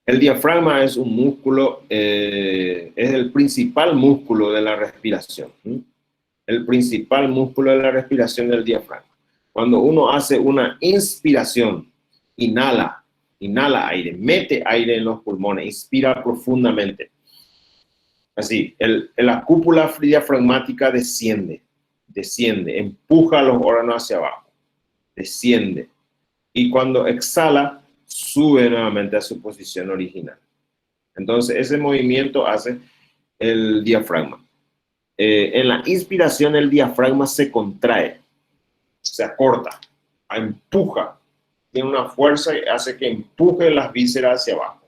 El diafragma es un músculo, es el principal músculo de la respiración. El principal músculo de la respiración del diafragma. Cuando uno hace una inspiración, inhala aire, mete aire en los pulmones, inspira profundamente. Así, la cúpula diafragmática desciende, empuja los órganos hacia abajo, desciende. Y cuando exhala, sube nuevamente a su posición original. Entonces, ese movimiento hace el diafragma. En la inspiración, el diafragma se contrae, se acorta, empuja, tiene una fuerza que hace que empuje las vísceras hacia abajo.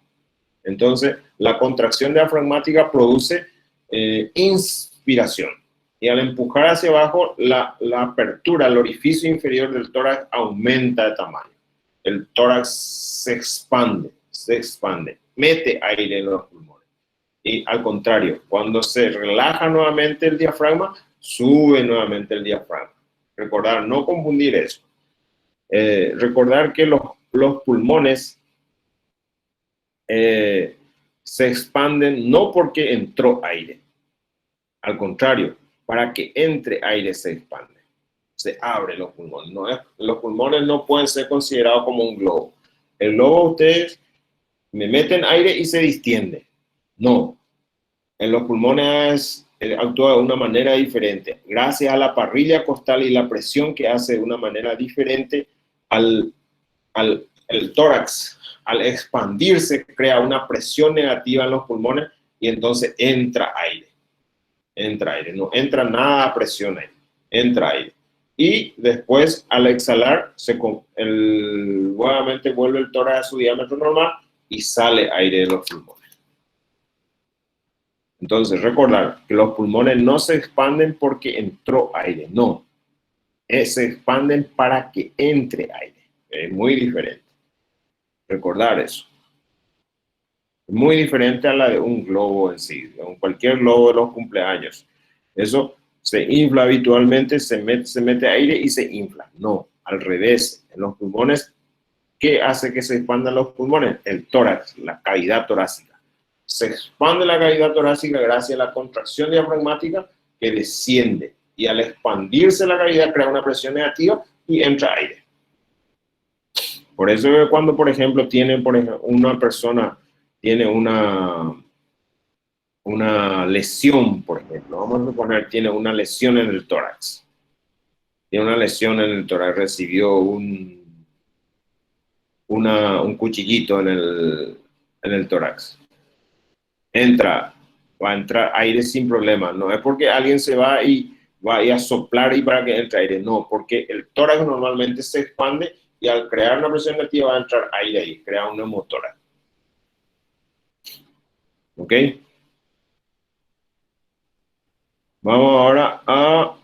Entonces, la contracción diafragmática produce inspiración. Y al empujar hacia abajo, la apertura, el orificio inferior del tórax aumenta de tamaño. El tórax se expande, mete aire en los pulmones. Y al contrario, cuando se relaja nuevamente el diafragma, sube nuevamente el diafragma. Recordar, no confundir eso. Recordar que los pulmones se expanden no porque entró aire. Al contrario, para que entre aire se expande. Se abren los pulmones. Los pulmones no pueden ser considerados como un globo. El globo ustedes me meten aire y se distiende. No. En los pulmones actúa de una manera diferente. Gracias a la parrilla costal y la presión que hace de una manera diferente el tórax, al expandirse, crea una presión negativa en los pulmones y entonces entra aire. No entra nada a presión ahí. Entra aire. Y después, al exhalar, nuevamente vuelve el tórax a su diámetro normal y sale aire de los pulmones. Entonces, recordar que los pulmones no se expanden porque entró aire, no. Se expanden para que entre aire. Es muy diferente. Recordar eso. Es muy diferente a la de un globo en sí, de cualquier globo de los cumpleaños. Eso se infla habitualmente, se mete aire y se infla. No, al revés. En los pulmones, ¿qué hace que se expandan los pulmones? El tórax, la cavidad torácica. Se expande la cavidad torácica gracias a la contracción diafragmática que desciende. Y al expandirse la cavidad crea una presión negativa y entra aire. Por eso cuando, por ejemplo, una persona tiene una lesión, por ejemplo, vamos a suponer, tiene una lesión en el tórax. Tiene una lesión en el tórax, recibió un cuchillito en el tórax. Entra va a entrar aire sin problema. No es porque alguien se va a soplar y para que entre aire, no, porque el tórax normalmente se expande y al crear una presión negativa va a entrar aire ahí, crea un neumotórax. ¿Ok? Vamos ahora a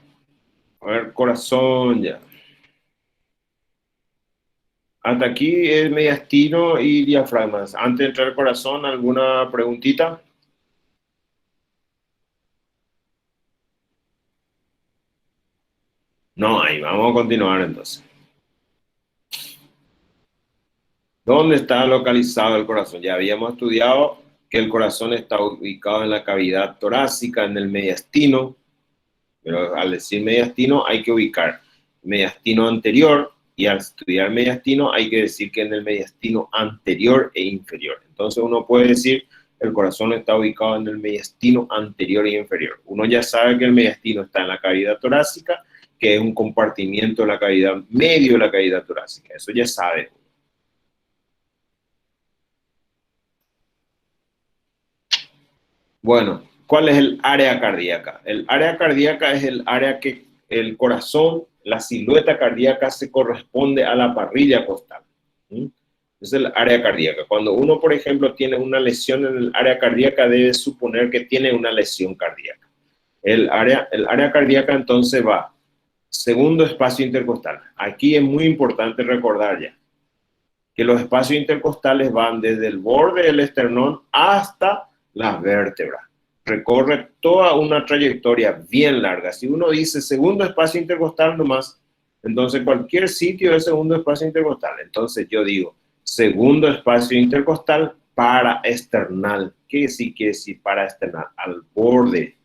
ver corazón ya. Hasta aquí es mediastino y diafragmas. Antes de entrar al corazón, ¿alguna preguntita? No, ahí vamos a continuar entonces. ¿Dónde está localizado el corazón? Ya habíamos estudiado que el corazón está ubicado en la cavidad torácica, en el mediastino, pero al decir mediastino hay que ubicar mediastino anterior, y al estudiar mediastino hay que decir que en el mediastino anterior e inferior. Entonces uno puede decir el corazón está ubicado en el mediastino anterior e inferior. Uno ya sabe que el mediastino está en la cavidad torácica, que es un compartimiento de la cavidad medio de la cavidad torácica. Eso ya sabe. Bueno, ¿cuál es el área cardíaca? El área cardíaca es el área que el corazón, la silueta cardíaca se corresponde a la parrilla costal. Es el área cardíaca. Cuando uno, por ejemplo, tiene una lesión en el área cardíaca, debe suponer que tiene una lesión cardíaca. El área cardíaca entonces va, segundo espacio intercostal. Aquí es muy importante recordar ya que los espacios intercostales van desde el borde del esternón hasta las vértebras. Recorre toda una trayectoria bien larga. Si uno dice segundo espacio intercostal nomás, entonces cualquier sitio es segundo espacio intercostal. Entonces yo digo segundo espacio intercostal paraesternal. ¿Qué sí quiere decir paraesternal? Al borde,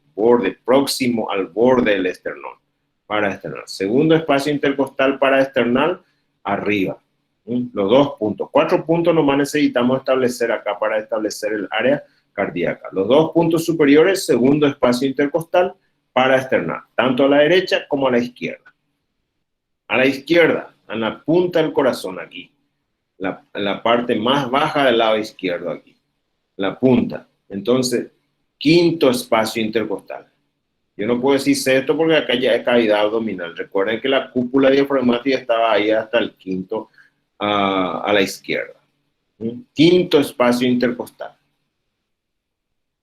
próximo al borde del esternón. Paraesternal. Segundo espacio intercostal paraesternal, arriba. Los 2 puntos. 4 puntos nomás necesitamos establecer acá para establecer el área cardíaca. Los 2 puntos superiores, segundo espacio intercostal paraesternal, tanto a la derecha como a la izquierda. A la izquierda, en la punta del corazón aquí, la parte más baja del lado izquierdo aquí, la punta. Entonces, quinto espacio intercostal. Yo no puedo decir sexto porque acá ya es cavidad abdominal. Recuerden que la cúpula diafragmática estaba ahí hasta el quinto a la izquierda. Quinto espacio intercostal.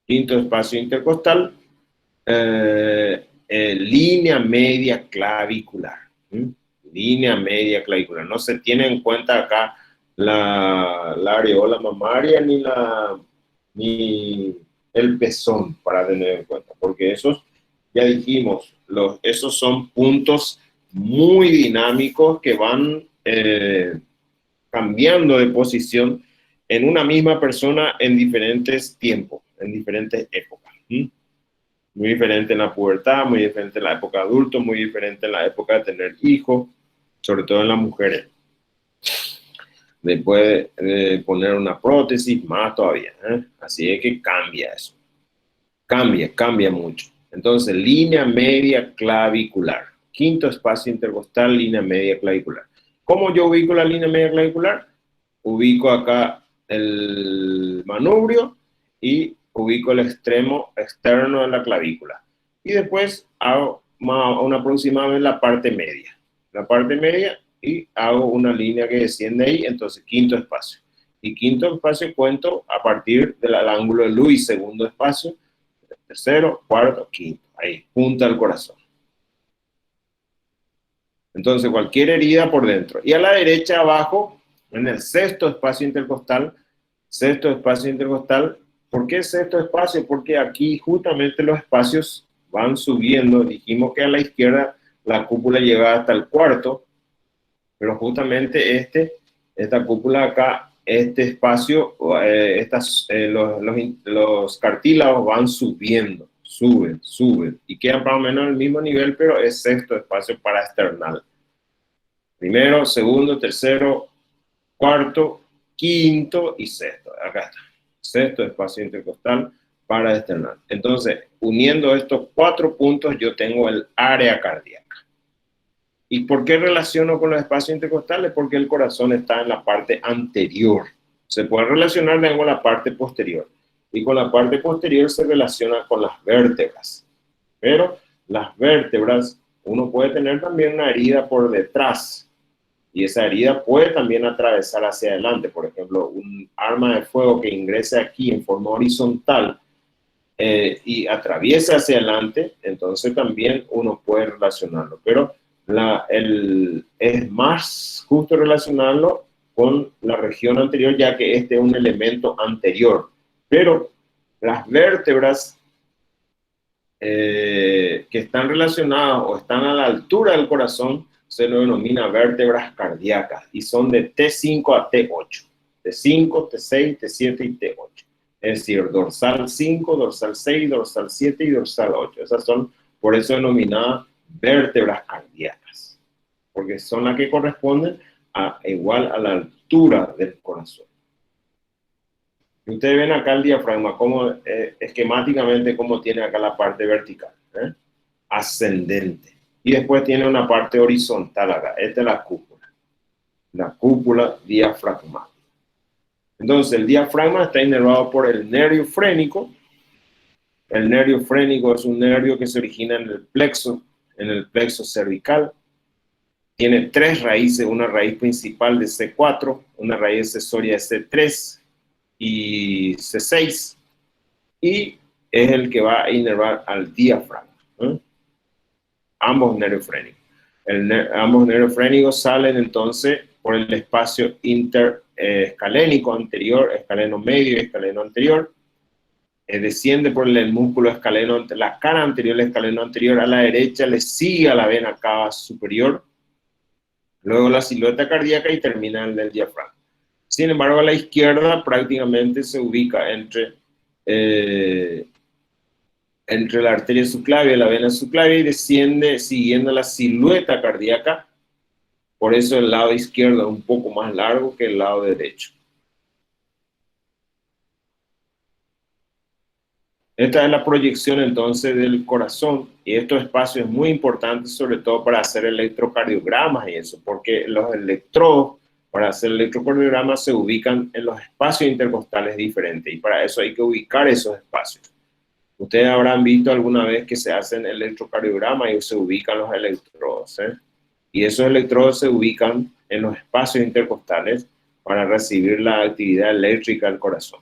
Quinto espacio intercostal, línea media clavicular. Línea media clavicular. No se tiene en cuenta acá la areola mamaria ni el pezón para tener en cuenta, porque esos, ya dijimos, esos son puntos muy dinámicos que van cambiando de posición en una misma persona en diferentes tiempos, en diferentes épocas. Muy diferente en la pubertad, muy diferente en la época adulta, muy diferente en la época de tener hijos, sobre todo en las mujeres. Después de poner una prótesis, más todavía. Así es que cambia eso. Cambia mucho. Entonces, línea media clavicular. Quinto espacio intercostal, línea media clavicular. ¿Cómo yo ubico la línea media clavicular? Ubico acá el manubrio y ubico el extremo externo de la clavícula. Y después hago una aproximada en la parte media. La parte media y hago una línea que desciende ahí, entonces quinto espacio. Y quinto espacio cuento a partir del ángulo de Lewis, segundo espacio, tercero, cuarto, quinto. Ahí, punta al corazón. Entonces cualquier herida por dentro. Y a la derecha abajo, en el sexto espacio intercostal, ¿por qué sexto espacio? Porque aquí justamente los espacios van subiendo. Dijimos que a la izquierda la cúpula llega hasta el cuarto, pero justamente esta cúpula acá, este espacio, los cartílagos van subiendo, suben, y quedan más o menos en el mismo nivel, pero es sexto espacio paraesternal. Primero, segundo, tercero, cuarto, quinto y sexto. Acá está. Sexto espacio intercostal paraesternal. Entonces, uniendo estos 4 puntos, yo tengo el área cardíaca. ¿Y por qué relaciono con los espacios intercostales? Porque el corazón está en la parte anterior. Se puede relacionar con la parte posterior. y con la parte posterior se relaciona con las vértebras. Pero las vértebras, uno puede tener también una herida por detrás, y esa herida puede también atravesar hacia adelante. Por ejemplo, un arma de fuego que ingrese aquí en forma horizontal y atraviesa hacia adelante, entonces también uno puede relacionarlo. Pero es más justo relacionarlo con la región anterior, ya que este es un elemento anterior. Pero las vértebras que están relacionadas o están a la altura del corazón se lo denomina vértebras cardíacas y son de T5 a T8. T5, T6, T7 y T8. Es decir, dorsal 5, dorsal 6, dorsal 7 y dorsal 8. Esas son, por eso denominadas vértebras cardíacas, porque son las que corresponden igual a la altura del corazón. Y ustedes ven acá el diafragma, como esquemáticamente cómo tiene acá la parte vertical, ascendente. Y después tiene una parte horizontal acá. Esta es la cúpula diafragmática. Entonces, el diafragma está inervado por el nervio frénico. El nervio frénico es un nervio que se origina en el plexo cervical. Tiene 3 raíces, una raíz principal de C4, una raíz accesoria de C3 y C6, y es el que va a inervar al diafragma. Ambos nervios frénicos. Ambos nervios frénicos salen entonces por el espacio interescalénico anterior, escaleno medio y escaleno anterior. Desciende por el músculo escaleno, la cara anterior, el escaleno anterior a la derecha, le sigue a la vena cava superior, luego la silueta cardíaca y termina en el diafragma. Sin embargo, a la izquierda prácticamente se ubica entre la arteria subclavia y la vena subclavia y desciende siguiendo la silueta cardíaca. Por eso el lado izquierdo es un poco más largo que el lado derecho. Esta es la proyección entonces del corazón, y estos espacios es muy importante sobre todo para hacer electrocardiogramas y eso, porque los electrodos para hacer electrocardiogramas se ubican en los espacios intercostales diferentes, y para eso hay que ubicar esos espacios. Ustedes habrán visto alguna vez que se hacen electrocardiogramas y se ubican los electrodos, y esos electrodos se ubican en los espacios intercostales para recibir la actividad eléctrica del corazón.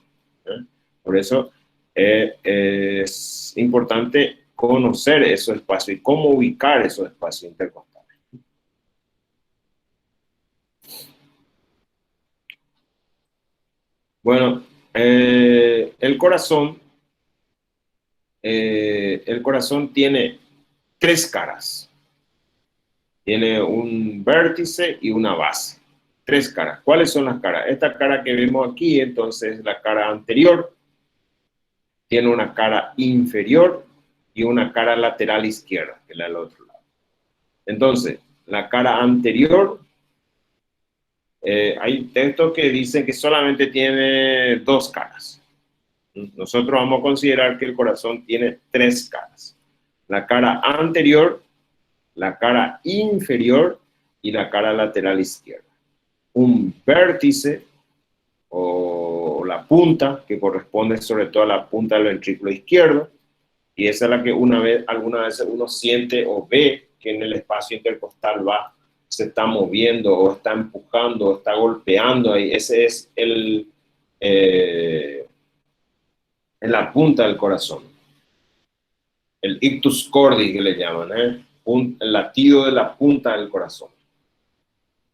Por eso es importante conocer esos espacios y cómo ubicar esos espacios intercostales. Bueno, el corazón tiene 3 caras. Tiene un vértice y una base. 3 caras. ¿Cuáles son las caras? Esta cara que vemos aquí, entonces, es la cara anterior. Tiene una cara inferior y una cara lateral izquierda, que es la del otro lado. Entonces, la cara anterior, hay textos que dicen que solamente tiene 2 caras. Nosotros vamos a considerar que el corazón tiene 3 caras. La cara anterior, la cara inferior y la cara lateral izquierda. Un vértice o la punta, que corresponde sobre todo a la punta del ventrículo izquierdo, y esa es la que alguna vez uno siente o ve que en el espacio intercostal se está moviendo o está empujando o está golpeando ahí. Ese es en la punta del corazón. El ictus cordis que le llaman, el latido de la punta del corazón.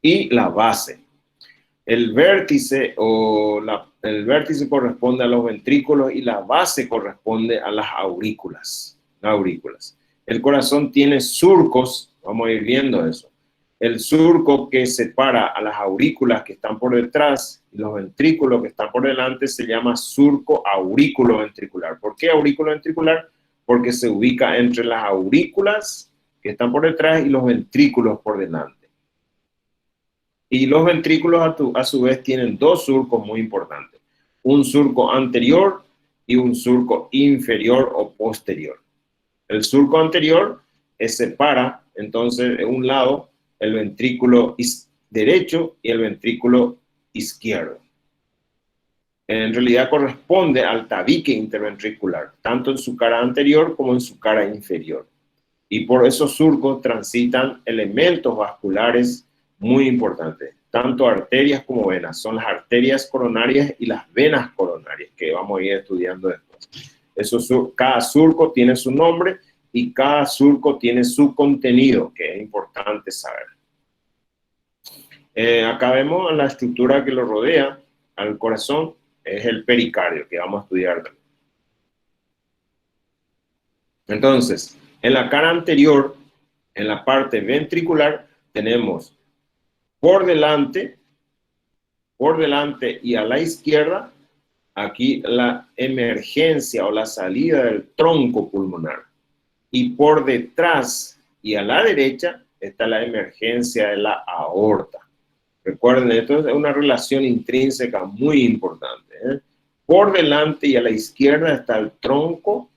Y la base. El vértice corresponde a los ventrículos y la base corresponde a las aurículas. El corazón tiene surcos, vamos a ir viendo eso. El surco que separa a las aurículas que están por detrás y los ventrículos que están por delante se llama surco aurículo-ventricular. ¿Por qué aurículo-ventricular? Porque se ubica entre las aurículas que están por detrás y los ventrículos por delante. Y los ventrículos a su vez tienen 2 surcos muy importantes. Un surco anterior y un surco inferior o posterior. El surco anterior separa entonces de un lado el ventrículo derecho y el ventrículo izquierdo. en realidad corresponde al tabique interventricular, tanto en su cara anterior como en su cara inferior. Y por esos surcos transitan elementos vasculares muy importantes, tanto arterias como venas. Son las arterias coronarias y las venas coronarias, que vamos a ir estudiando después. Cada surco tiene su nombre y cada surco tiene su contenido, que es importante saber. Acá vemos la estructura que lo rodea al corazón, es el pericardio, que vamos a estudiar también. Entonces, en la cara anterior, en la parte ventricular, tenemos por delante y a la izquierda, aquí la emergencia o la salida del tronco pulmonar. Y por detrás y a la derecha está la emergencia de la aorta. Recuerden, esto es una relación intrínseca muy importante, ¿eh? Por delante y a la izquierda está el tronco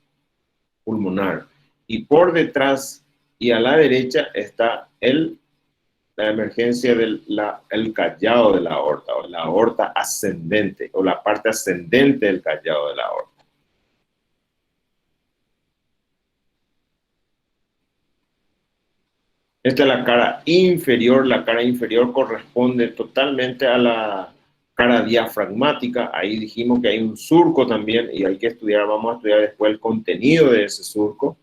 pulmonar. Y por detrás y a la derecha está la emergencia del callado de la aorta, o la aorta ascendente, o la parte ascendente del callado de la aorta. Esta es la cara inferior. La cara inferior corresponde totalmente a la cara diafragmática. Ahí dijimos que hay un surco también y hay que estudiar, vamos a estudiar después el contenido de ese surco.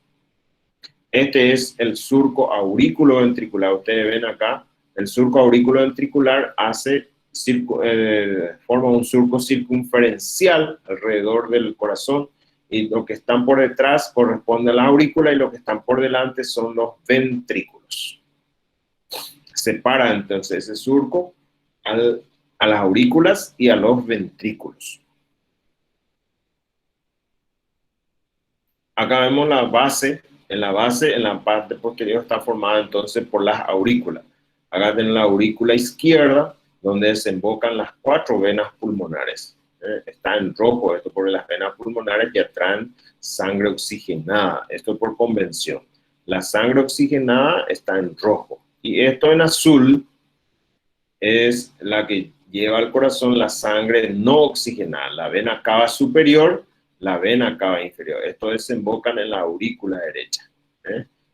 Este es el surco aurículo-ventricular. Ustedes ven acá, el surco aurículo-ventricular forma un surco circunferencial alrededor del corazón, y lo que están por detrás corresponde a la aurícula y lo que están por delante son los ventrículos. Separa entonces ese surco a las aurículas y a los ventrículos. Acá vemos la base. En la parte posterior está formada entonces por las aurículas. Acá tenemos la aurícula izquierda, donde desembocan las 4 venas pulmonares. Está en rojo, esto por las venas pulmonares que atraen sangre oxigenada. Esto por convención. La sangre oxigenada está en rojo. Y esto en azul es la que lleva al corazón la sangre no oxigenada. La vena cava superior, la vena cava inferior. Esto desembocan en la aurícula derecha.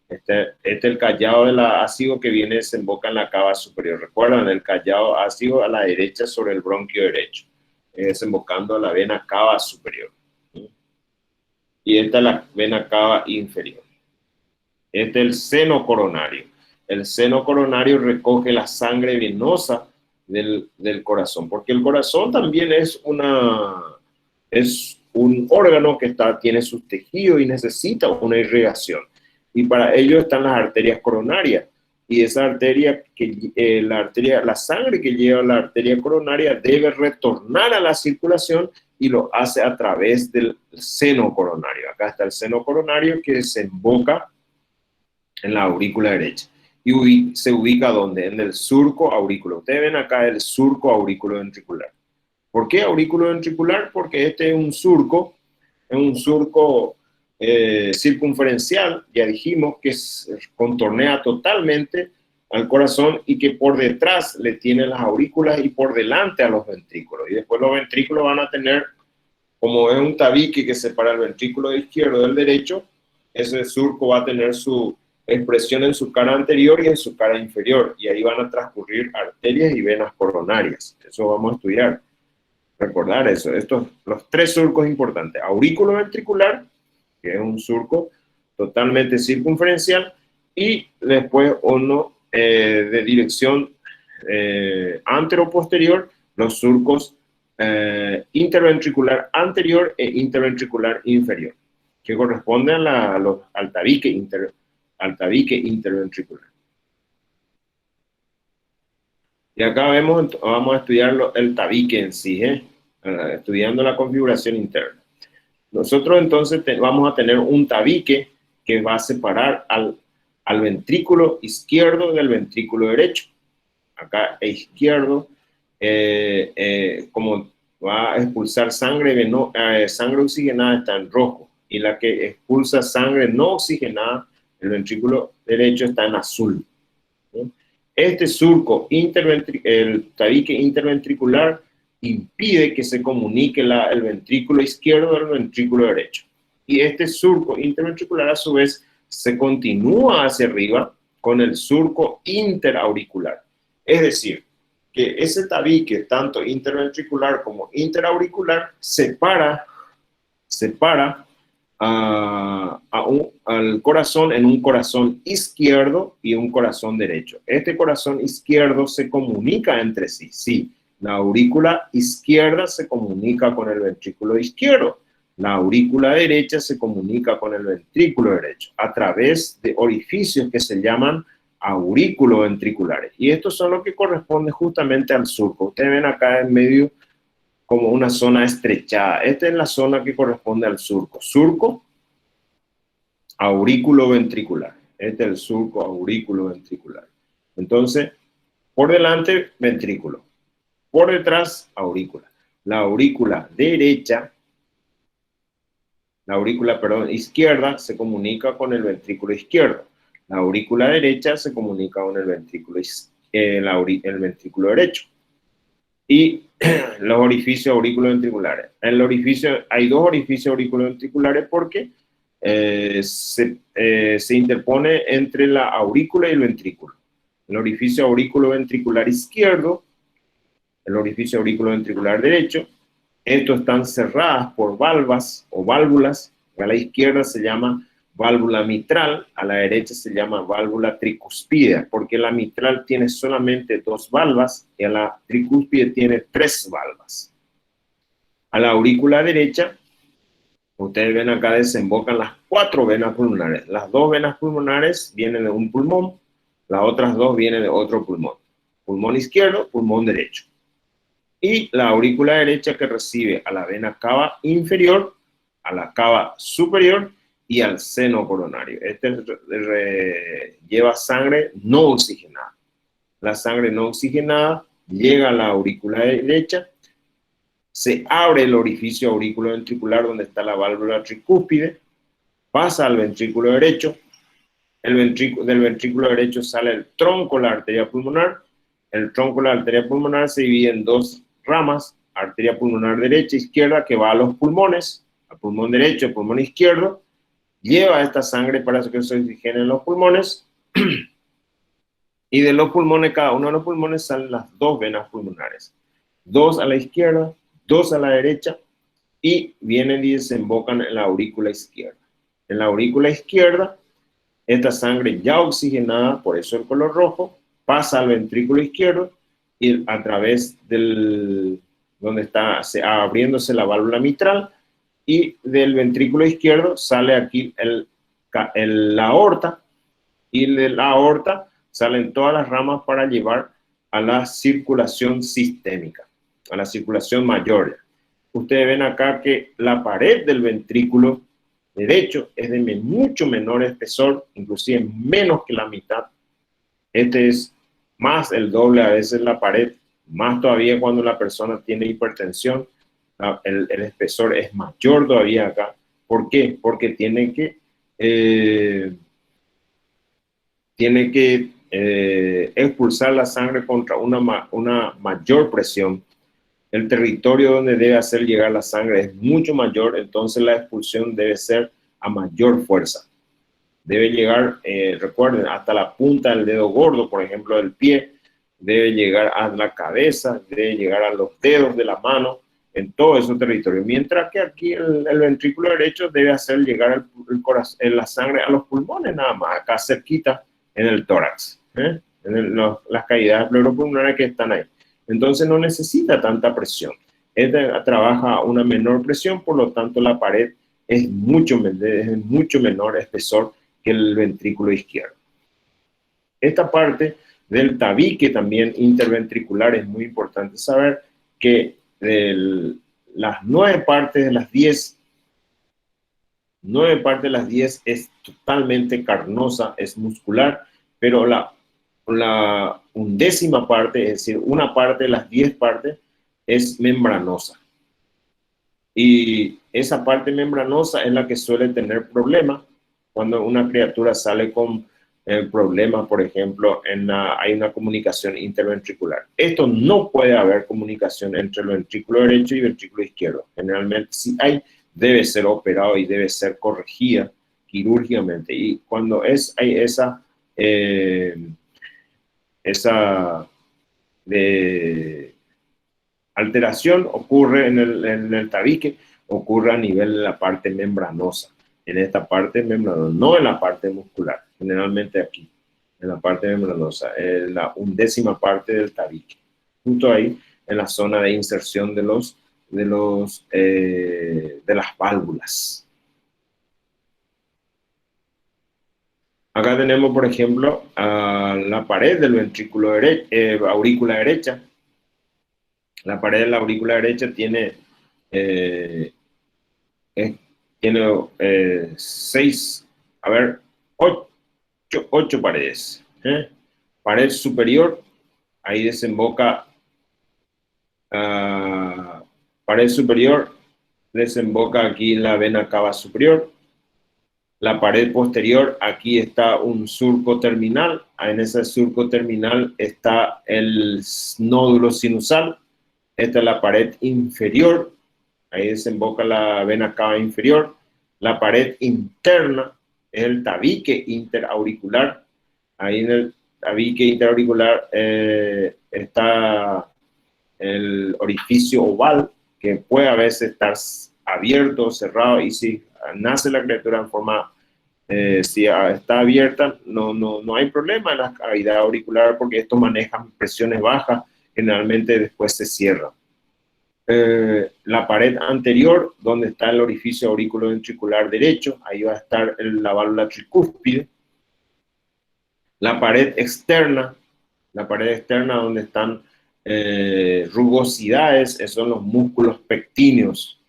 Este es el callado del ácido que viene, desemboca en la cava superior. Recuerdan, el callado ácido a la derecha sobre el bronquio derecho, desembocando a la vena cava superior. Y esta es la vena cava inferior. Este es el seno coronario. El seno coronario recoge la sangre venosa del corazón, porque el corazón también es un órgano que tiene sus tejidos y necesita una irrigación. Y para ello están las arterias coronarias. Y esa arteria, la sangre que lleva la arteria coronaria debe retornar a la circulación y lo hace a través del seno coronario. Acá está el seno coronario que desemboca en la aurícula derecha. Y se ubica ¿dónde? En el surco auricular. Ustedes ven acá el surco aurículo-ventricular. ¿Por qué aurículo-ventricular? Porque este es un surco circunferencial, ya dijimos que contornea totalmente al corazón y que por detrás le tiene las aurículas y por delante a los ventrículos. Y después los ventrículos van a tener, como es un tabique que separa el ventrículo izquierdo del derecho, ese surco va a tener su expresión en su cara anterior y en su cara inferior, y ahí van a transcurrir arterias y venas coronarias. Eso vamos a estudiar. Recordar eso. Los 3 surcos importantes: aurículo ventricular, que es un surco totalmente circunferencial, y después uno de dirección antero-posterior, los surcos interventricular anterior e interventricular inferior, que corresponden al tabique interventricular. Y acá vamos a estudiar el tabique en sí, estudiando la configuración interna. Nosotros entonces vamos a tener un tabique que va a separar al ventrículo izquierdo del ventrículo derecho. Acá izquierdo, como va a expulsar sangre oxigenada, está en rojo, y la que expulsa sangre no oxigenada, el ventrículo derecho, está en azul. Este surco, el tabique interventricular, impide que se comunique el ventrículo izquierdo del ventrículo derecho. Y este surco interventricular a su vez se continúa hacia arriba con el surco interauricular. Es decir, que ese tabique, tanto interventricular como interauricular, separa al corazón en un corazón izquierdo y un corazón derecho. Este corazón izquierdo se comunica entre sí. Sí, la aurícula izquierda se comunica con el ventrículo izquierdo. La aurícula derecha se comunica con el ventrículo derecho a través de orificios que se llaman aurículo-ventriculares. Y estos son los que corresponden justamente al surco. Ustedes ven acá en medio como una zona estrechada. Esta es la zona que corresponde al surco. Surco aurículo-ventricular. Este es el surco aurículo-ventricular. Entonces, por delante, ventrículo. Por detrás, aurícula. La aurícula derecha, izquierda se comunica con el ventrículo izquierdo. La aurícula derecha se comunica con el ventrículo, el ventrículo derecho. Y los orificios auriculoventriculares. Hay dos orificios auriculoventriculares porque se interpone entre la aurícula y el ventrículo. El orificio auriculoventricular izquierdo, el orificio auriculoventricular derecho. Estos están cerradas por valvas o válvulas. A la izquierda se llama válvula mitral, a la derecha se llama válvula tricúspide, porque la mitral tiene solamente 2 valvas y a la tricúspide tiene 3 valvas. A la aurícula derecha, ustedes ven acá desembocan las 4 venas pulmonares. Las 2 venas pulmonares vienen de un pulmón, las otras 2 vienen de otro pulmón. Pulmón izquierdo, pulmón derecho. Y la aurícula derecha que recibe a la vena cava inferior, a la cava superior y al seno coronario. Lleva sangre no oxigenada. La sangre no oxigenada llega a la aurícula derecha, se abre el orificio auriculoventricular donde está la válvula tricúspide, pasa al ventrículo derecho, del ventrículo derecho sale el tronco de la arteria pulmonar. El tronco de la arteria pulmonar se divide en 2 ramas, arteria pulmonar derecha e izquierda, que va a los pulmones, al pulmón derecho, al pulmón izquierdo, lleva esta sangre para que se oxigene en los pulmones, y de los pulmones, cada uno de los pulmones salen las 2 venas pulmonares, 2 a la izquierda, 2 a la derecha, y vienen y desembocan en la aurícula izquierda. En la aurícula izquierda, esta sangre ya oxigenada, por eso el color rojo, pasa al ventrículo izquierdo y a través donde está abriéndose la válvula mitral, y del ventrículo izquierdo sale aquí la aorta, y de la aorta salen todas las ramas para llevar a la circulación sistémica, a la circulación mayor. Ustedes ven acá que la pared del ventrículo derecho es de mucho menor espesor, inclusive menos que la mitad. Este es más el doble a veces la pared, más todavía cuando la persona tiene hipertensión. El espesor es mayor todavía acá. ¿Por qué? Porque tiene que expulsar la sangre contra una mayor presión. El territorio donde debe hacer llegar la sangre es mucho mayor, entonces la expulsión debe ser a mayor fuerza. Debe llegar, recuerden, hasta la punta del dedo gordo, por ejemplo, del pie, debe llegar a la cabeza, debe llegar a los dedos de la mano, en todo ese territorio. Mientras que aquí el ventrículo derecho debe hacer llegar la sangre a los pulmones nada más, acá cerquita en el tórax, en las cavidades pleuropulmonares que están ahí. Entonces no necesita tanta presión. Trabaja a una menor presión, por lo tanto la pared es mucho menor espesor que el ventrículo izquierdo. Esta parte del tabique también interventricular es muy importante saber que las 9 partes de las 10 es totalmente carnosa, es muscular, pero la 1/10 parte, es decir, una parte de las 10 partes, es membranosa. Y esa parte membranosa es la que suele tener problemas cuando una criatura sale con problemas, por ejemplo, hay una comunicación interventricular. Esto no puede haber comunicación entre el ventrículo derecho y ventrículo izquierdo. Generalmente, si hay, debe ser operado y debe ser corregida quirúrgicamente. Y cuando hay esa alteración, ocurre en el tabique, ocurre a nivel de la parte membranosa. En esta parte membranosa, no en la parte muscular, generalmente aquí, en la parte membranosa, en la 1/10 parte del tabique, justo ahí en la zona de inserción de las válvulas. Acá tenemos, por ejemplo, la pared del ventrículo aurícula derecha. La pared de la aurícula derecha tiene ocho paredes. Pared superior, ahí desemboca, pared superior, desemboca aquí la vena cava superior. La pared posterior, aquí está un surco terminal. En ese surco terminal está el nódulo sinusal. Esta es la pared inferior. Ahí desemboca la vena cava inferior. La pared interna es el tabique interauricular. Ahí en el tabique interauricular está el orificio oval, que puede a veces estar abierto o cerrado, y si nace la criatura en forma, si está abierta, no hay problema en la cavidad auricular, porque esto maneja presiones bajas, generalmente después se cierra. La pared anterior, donde está el orificio auriculoventricular derecho, ahí va a estar la válvula tricúspide. La pared externa donde están rugosidades, esos son los músculos pectíneos,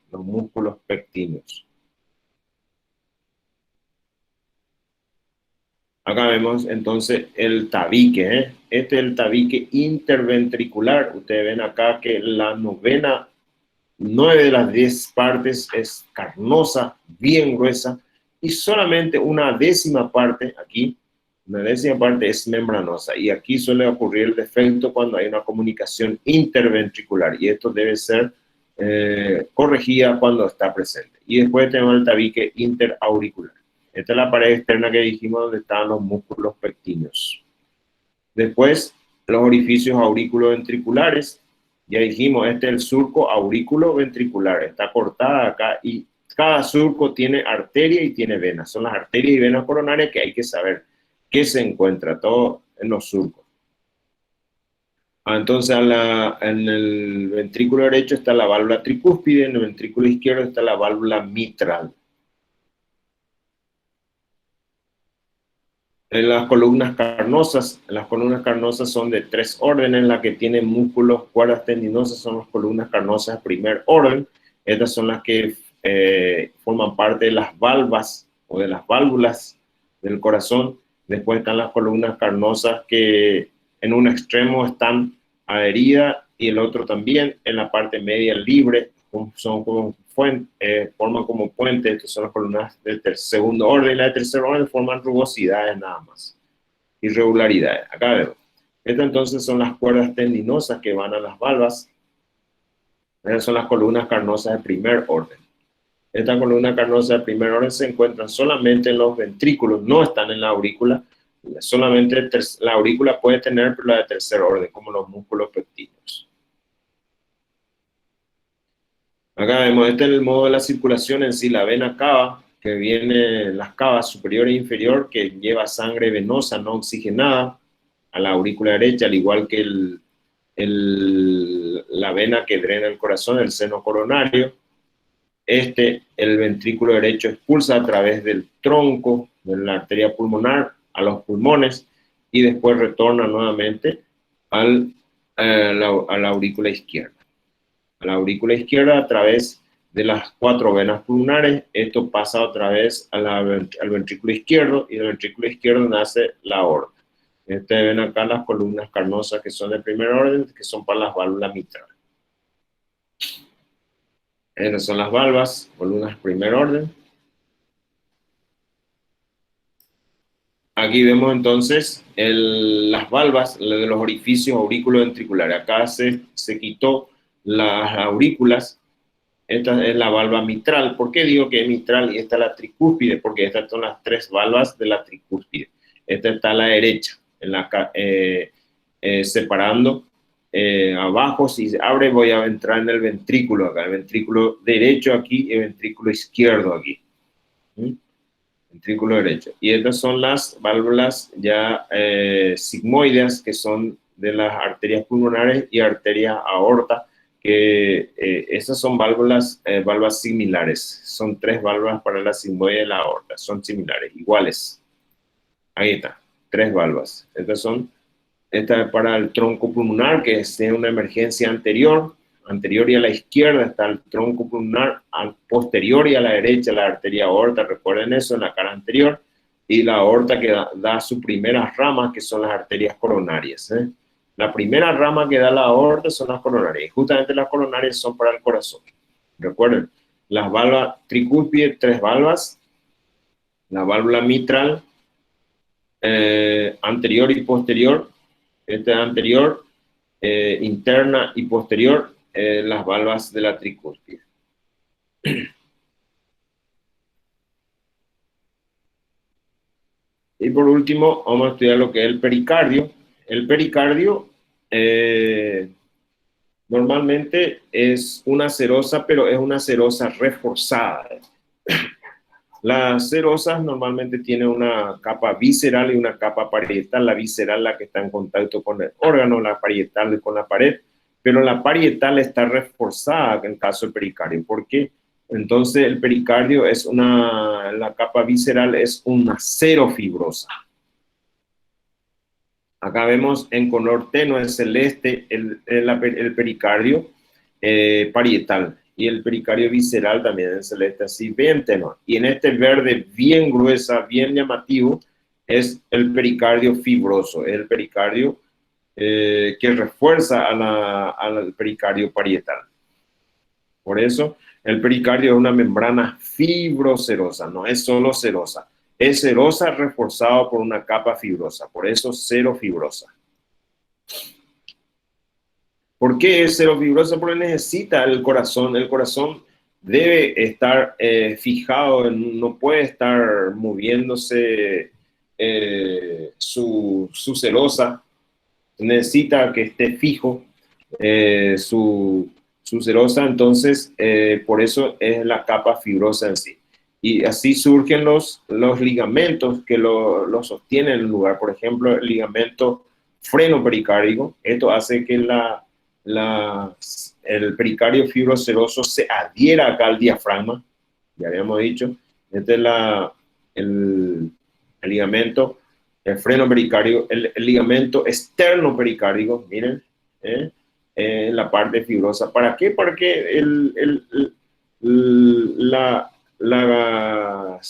Acá vemos entonces el tabique, Este es el tabique interventricular. Ustedes ven acá que la 9 de las 10 partes es carnosa, bien gruesa, y solamente una 10ª parte aquí, una 10ª parte es membranosa, y aquí suele ocurrir el defecto cuando hay una comunicación interventricular, y esto debe ser corregida cuando está presente. Y después tenemos el tabique interauricular. Esta es la pared externa que dijimos, donde están los músculos pectíneos. Después, los orificios auriculoventriculares. Ya dijimos, este es el surco auriculoventricular. Está cortada acá, y cada surco tiene arteria y tiene vena. Son las arterias y venas coronarias que hay que saber qué se encuentra, todo en los surcos. Entonces, en el ventrículo derecho está la válvula tricúspide, en el ventrículo izquierdo está la válvula mitral. En las columnas carnosas son de 3 órdenes. La que tienen músculos, cuerdas tendinosas, son las columnas carnosas de primer orden. Estas son las que forman parte de las valvas o de las válvulas del corazón. Después están las columnas carnosas que en un extremo están adheridas y el otro también. En la parte media libre, son como forman como puentes. Estas son las columnas del segundo orden, y la de tercer orden forman rugosidades nada más, irregularidades. Acá vemos. Estas entonces son las cuerdas tendinosas que van a las valvas. Estas son las columnas carnosas de primer orden. Esta columna carnosa de primer orden se encuentran solamente en los ventrículos, no están en la aurícula. Solamente la aurícula puede tener, pero la de tercer orden, como los músculos pectíneos. Acá vemos, este es el modo de la circulación en sí, la vena cava, que viene en las cavas superior e inferior, que lleva sangre venosa no oxigenada a la aurícula derecha, al igual que la vena que drena el corazón, el seno coronario. El ventrículo derecho expulsa a través del tronco de la arteria pulmonar a los pulmones, y después retorna nuevamente a la aurícula izquierda. A la aurícula izquierda a través de las 4 venas pulmonares. Esto pasa otra vez al ventrículo izquierdo, y del ventrículo izquierdo nace la aorta. Ven acá las columnas carnosas que son de primer orden, que son para las válvulas mitrales. Estas son las valvas, columnas primer orden. aquí vemos entonces las valvas de los orificios aurículo-ventriculares. Acá se quitó las aurículas. Esta es la valva mitral. ¿Por qué digo que es mitral y esta es la tricúspide? Porque estas son las tres valvas de la tricúspide. Esta está a la derecha, separando. Abajo, si se abre, voy a entrar en el ventrículo acá. El ventrículo derecho aquí y el ventrículo izquierdo aquí. Ventrículo derecho. Y estas son las válvulas ya sigmoides, que son de las arterias pulmonares y arterias aorta, que esas son valvas similares. Son tres válvulas para la sigmoide y la aorta. Son similares, iguales. Ahí está, tres valvas. Esta es para el tronco pulmonar, que es una emergencia anterior y a la izquierda está el tronco pulmonar, posterior y a la derecha la arteria aorta, recuerden eso, en la cara anterior, y la aorta que da sus primeras ramas, que son las arterias coronarias. La primera rama que da la aorta son las coronarias, y justamente las coronarias son para el corazón. Recuerden, las válvulas tricúspide, tres válvulas, la válvula mitral, anterior y posterior, esta anterior, interna y posterior, las valvas de la tricúspide. Y por último, vamos a estudiar lo que es el pericardio. El pericardio normalmente es una serosa, pero es una serosa reforzada. Las serosas normalmente tienen una capa visceral y una capa parietal. La visceral la que está en contacto con el órgano, la parietal con la pared, pero la parietal está reforzada en el caso del pericardio. ¿Por qué? Entonces el pericardio la capa visceral es una acerofibrosa. Acá vemos en color tenue celeste el pericardio parietal. Y el pericardio visceral también en celeste, así bien tenue. Y en este verde bien gruesa, bien llamativo, es el pericardio fibroso. Es el pericardio que refuerza al pericardio parietal. Por eso, el pericardio es una membrana fibroserosa, no es solo serosa. Es serosa reforzado por una capa fibrosa, por eso serofibrosa. ¿Por qué es serofibrosa? Porque necesita el corazón debe estar fijado, no puede estar moviéndose su serosa, necesita que esté fijo su serosa, entonces por eso es la capa fibrosa en sí. Y así surgen los ligamentos que lo sostienen en el lugar. Por ejemplo, el ligamento freno-pericárdico, esto hace que el pericardio fibroseroso se adhiera acá al diafragma, ya habíamos dicho. Este es el ligamento, el freno pericárdico, el ligamento externo pericárdico, miren, la parte fibrosa. ¿Para qué? Para que la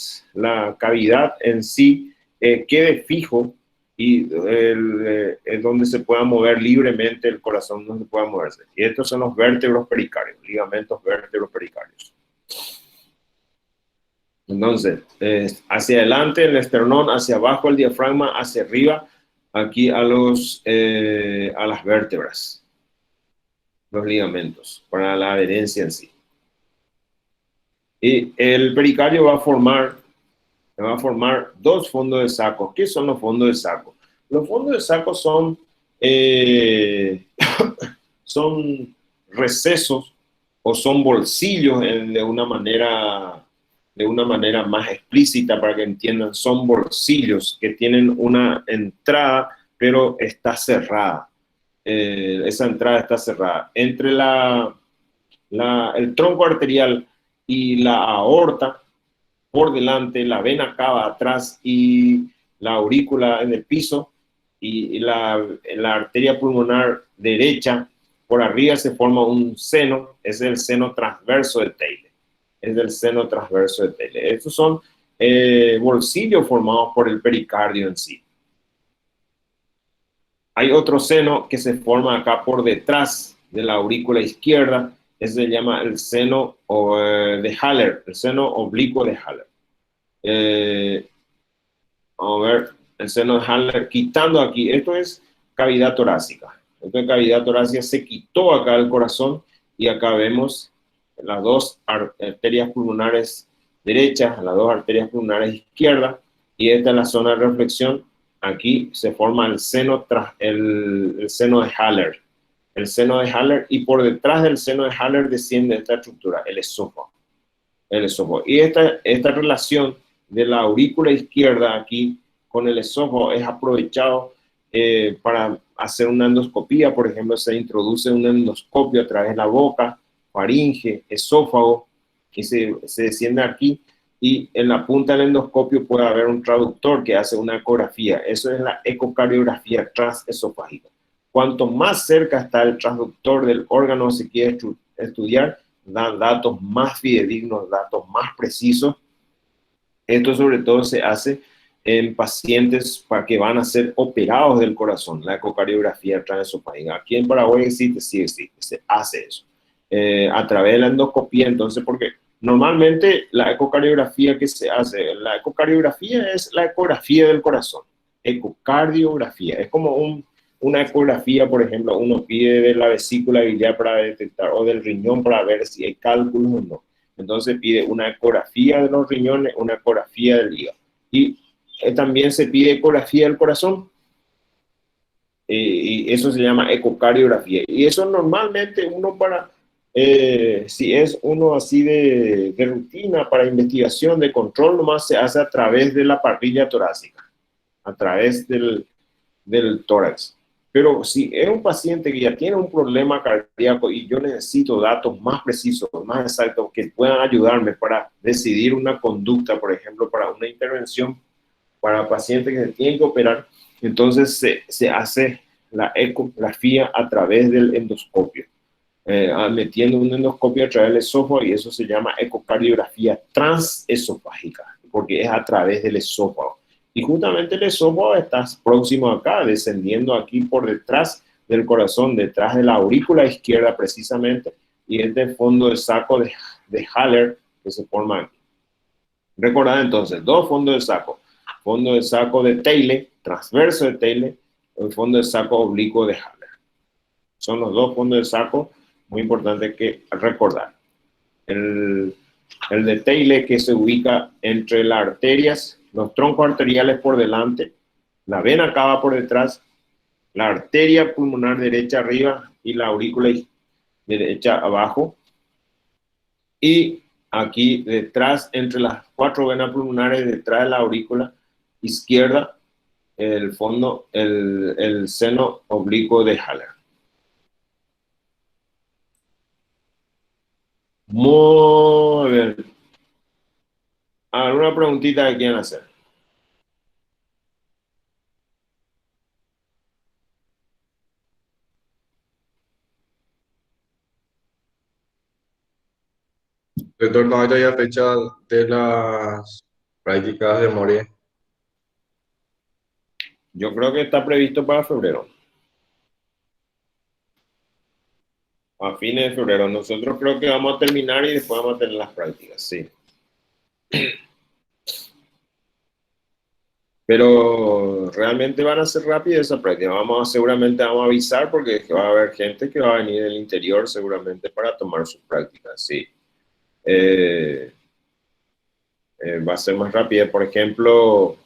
cavidad en sí quede fijo y donde se pueda mover libremente el corazón, donde se pueda moverse. Y estos son los vértebros pericárdios, ligamentos vértebros pericárdios. Entonces, hacia adelante el esternón, hacia abajo el diafragma, hacia arriba, aquí a las vértebras, los ligamentos, para la adherencia en sí. Y el pericardio va a formar dos fondos de saco. ¿Qué son los fondos de saco? Los fondos de saco son recesos o son bolsillos de una manera más explícita para que entiendan. Son bolsillos que tienen una entrada, pero está cerrada. Esa entrada está cerrada. Entre el tronco arterial y la aorta, por delante, la vena cava atrás y la aurícula en el piso y la arteria pulmonar derecha, por arriba se forma un seno, es el seno transverso de Taylor. Estos son bolsillos formados por el pericardio en sí. Hay otro seno que se forma acá por detrás de la aurícula izquierda. Ese se llama el seno de Haller, el seno oblicuo de Haller. Vamos a ver, el seno de Haller, quitando aquí, esto es cavidad torácica. Esto es cavidad torácica, se quitó acá el corazón y acá vemos las dos arterias pulmonares derechas, las dos arterias pulmonares izquierdas, y esta es la zona de reflexión. Aquí se forma el seno, el seno de Haller. El seno de Haller, y por detrás del seno de Haller desciende esta estructura, el esófago. El esófago. Y esta relación de la aurícula izquierda aquí con el esófago es aprovechado para hacer una endoscopía. Por ejemplo, se introduce un endoscopio a través de la boca, faringe, esófago, y se desciende aquí, y en la punta del endoscopio puede haber un traductor que hace una ecografía. Eso es la ecocardiografía transesofágica. Cuanto más cerca está el transductor del órgano que se quiere estudiar, dan datos más fidedignos, datos más precisos. Esto sobre todo se hace en pacientes para que van a ser operados del corazón, la ecocardiografía transesofágica. Aquí en Paraguay existe, sí existe, se hace eso. A través de la endoscopía, entonces, porque normalmente la ecocardiografía que se hace, la ecocardiografía es la ecografía del corazón. Ecocardiografía, es como una ecografía, por ejemplo, uno pide de la vesícula biliar para detectar, o del riñón para ver si hay cálculos o no. Entonces pide una ecografía de los riñones, una ecografía del hígado. Y también se pide ecografía del corazón, y eso se llama ecocardiografía. Y eso normalmente uno para, si es uno así de rutina, para investigación, de control, nomás se hace a través de la parrilla torácica, a través del tórax. Pero si es un paciente que ya tiene un problema cardíaco y yo necesito datos más precisos, más exactos, que puedan ayudarme para decidir una conducta, por ejemplo, para una intervención para pacientes que se tienen que operar, entonces se hace la ecografía a través del endoscopio, metiendo un endoscopio a través del esófago, y eso se llama ecocardiografía transesofágica, porque es a través del esófago. Y justamente el esófago está próximo acá, descendiendo aquí por detrás del corazón, detrás de la aurícula izquierda precisamente, y es el fondo de saco de Haller que se forma aquí. Recordad entonces, dos fondos de saco. Fondo de saco de Theile, transverso de Theile, el fondo de saco oblicuo de Haller. Son los dos fondos de saco muy importantes que recordar. El de Theile, que se ubica entre las arterias, los troncos arteriales por delante, la vena cava por detrás, la arteria pulmonar derecha arriba y la aurícula derecha abajo. Y aquí detrás, entre las cuatro venas pulmonares, detrás de la aurícula izquierda, el fondo, el seno oblicuo de Haller. Muy bien. ¿Alguna preguntita que quieran hacer? Doctor, ¿no hay todavía fecha de las prácticas de Moria? Yo creo que está previsto para febrero. A fines de febrero. Nosotros creo que vamos a terminar y después vamos a tener las prácticas, sí. Pero realmente van a ser rápidas esa práctica. Seguramente vamos a avisar porque va a haber gente que va a venir del interior seguramente para tomar sus prácticas, sí. Va a ser más rápida. Por ejemplo,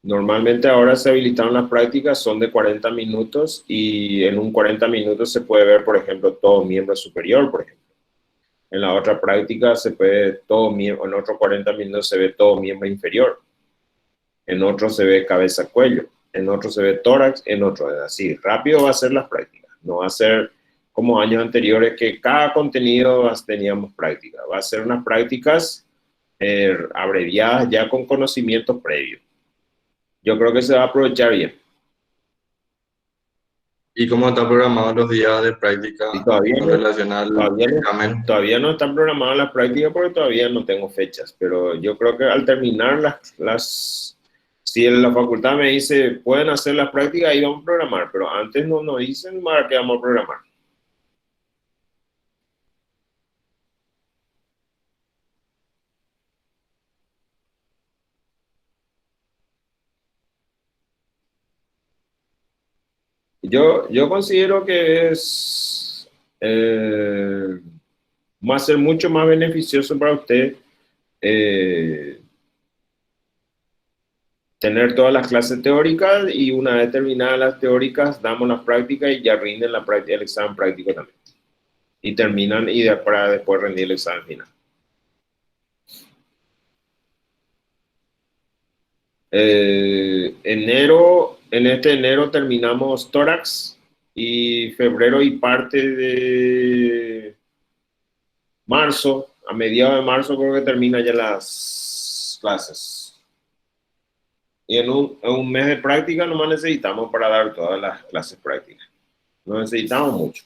normalmente ahora se habilitaron las prácticas, son de 40 minutos, y en un 40 minutos se puede ver, por ejemplo, todo miembro superior, por ejemplo. En la otra práctica se puede todo miembro, en otros 40 minutos se ve todo miembro inferior. En otro se ve cabeza-cuello, en otro se ve tórax, en otro es así. Rápido va a ser las prácticas, no va a ser como años anteriores que cada contenido teníamos práctica. Va a ser unas prácticas abreviadas ya con conocimientos previos. Yo creo que se va a aprovechar bien. ¿Y cómo están programados los días de práctica Y todavía en relación al examen? todavía no están programadas las prácticas porque todavía no tengo fechas, pero yo creo que al terminar si la facultad me dice pueden hacer las prácticas, ahí vamos a programar, pero antes no nos dicen para qué vamos a programar. Yo considero que va a ser mucho más beneficioso para usted tener todas las clases teóricas y una vez terminadas las teóricas damos las prácticas y ya rinden el examen práctico también. Y terminan para después rendir el examen final. En este enero terminamos tórax y febrero y parte de marzo, a mediados de marzo creo que termina ya las clases. Y en un mes de práctica nomás necesitamos para dar todas las clases prácticas. No necesitamos mucho.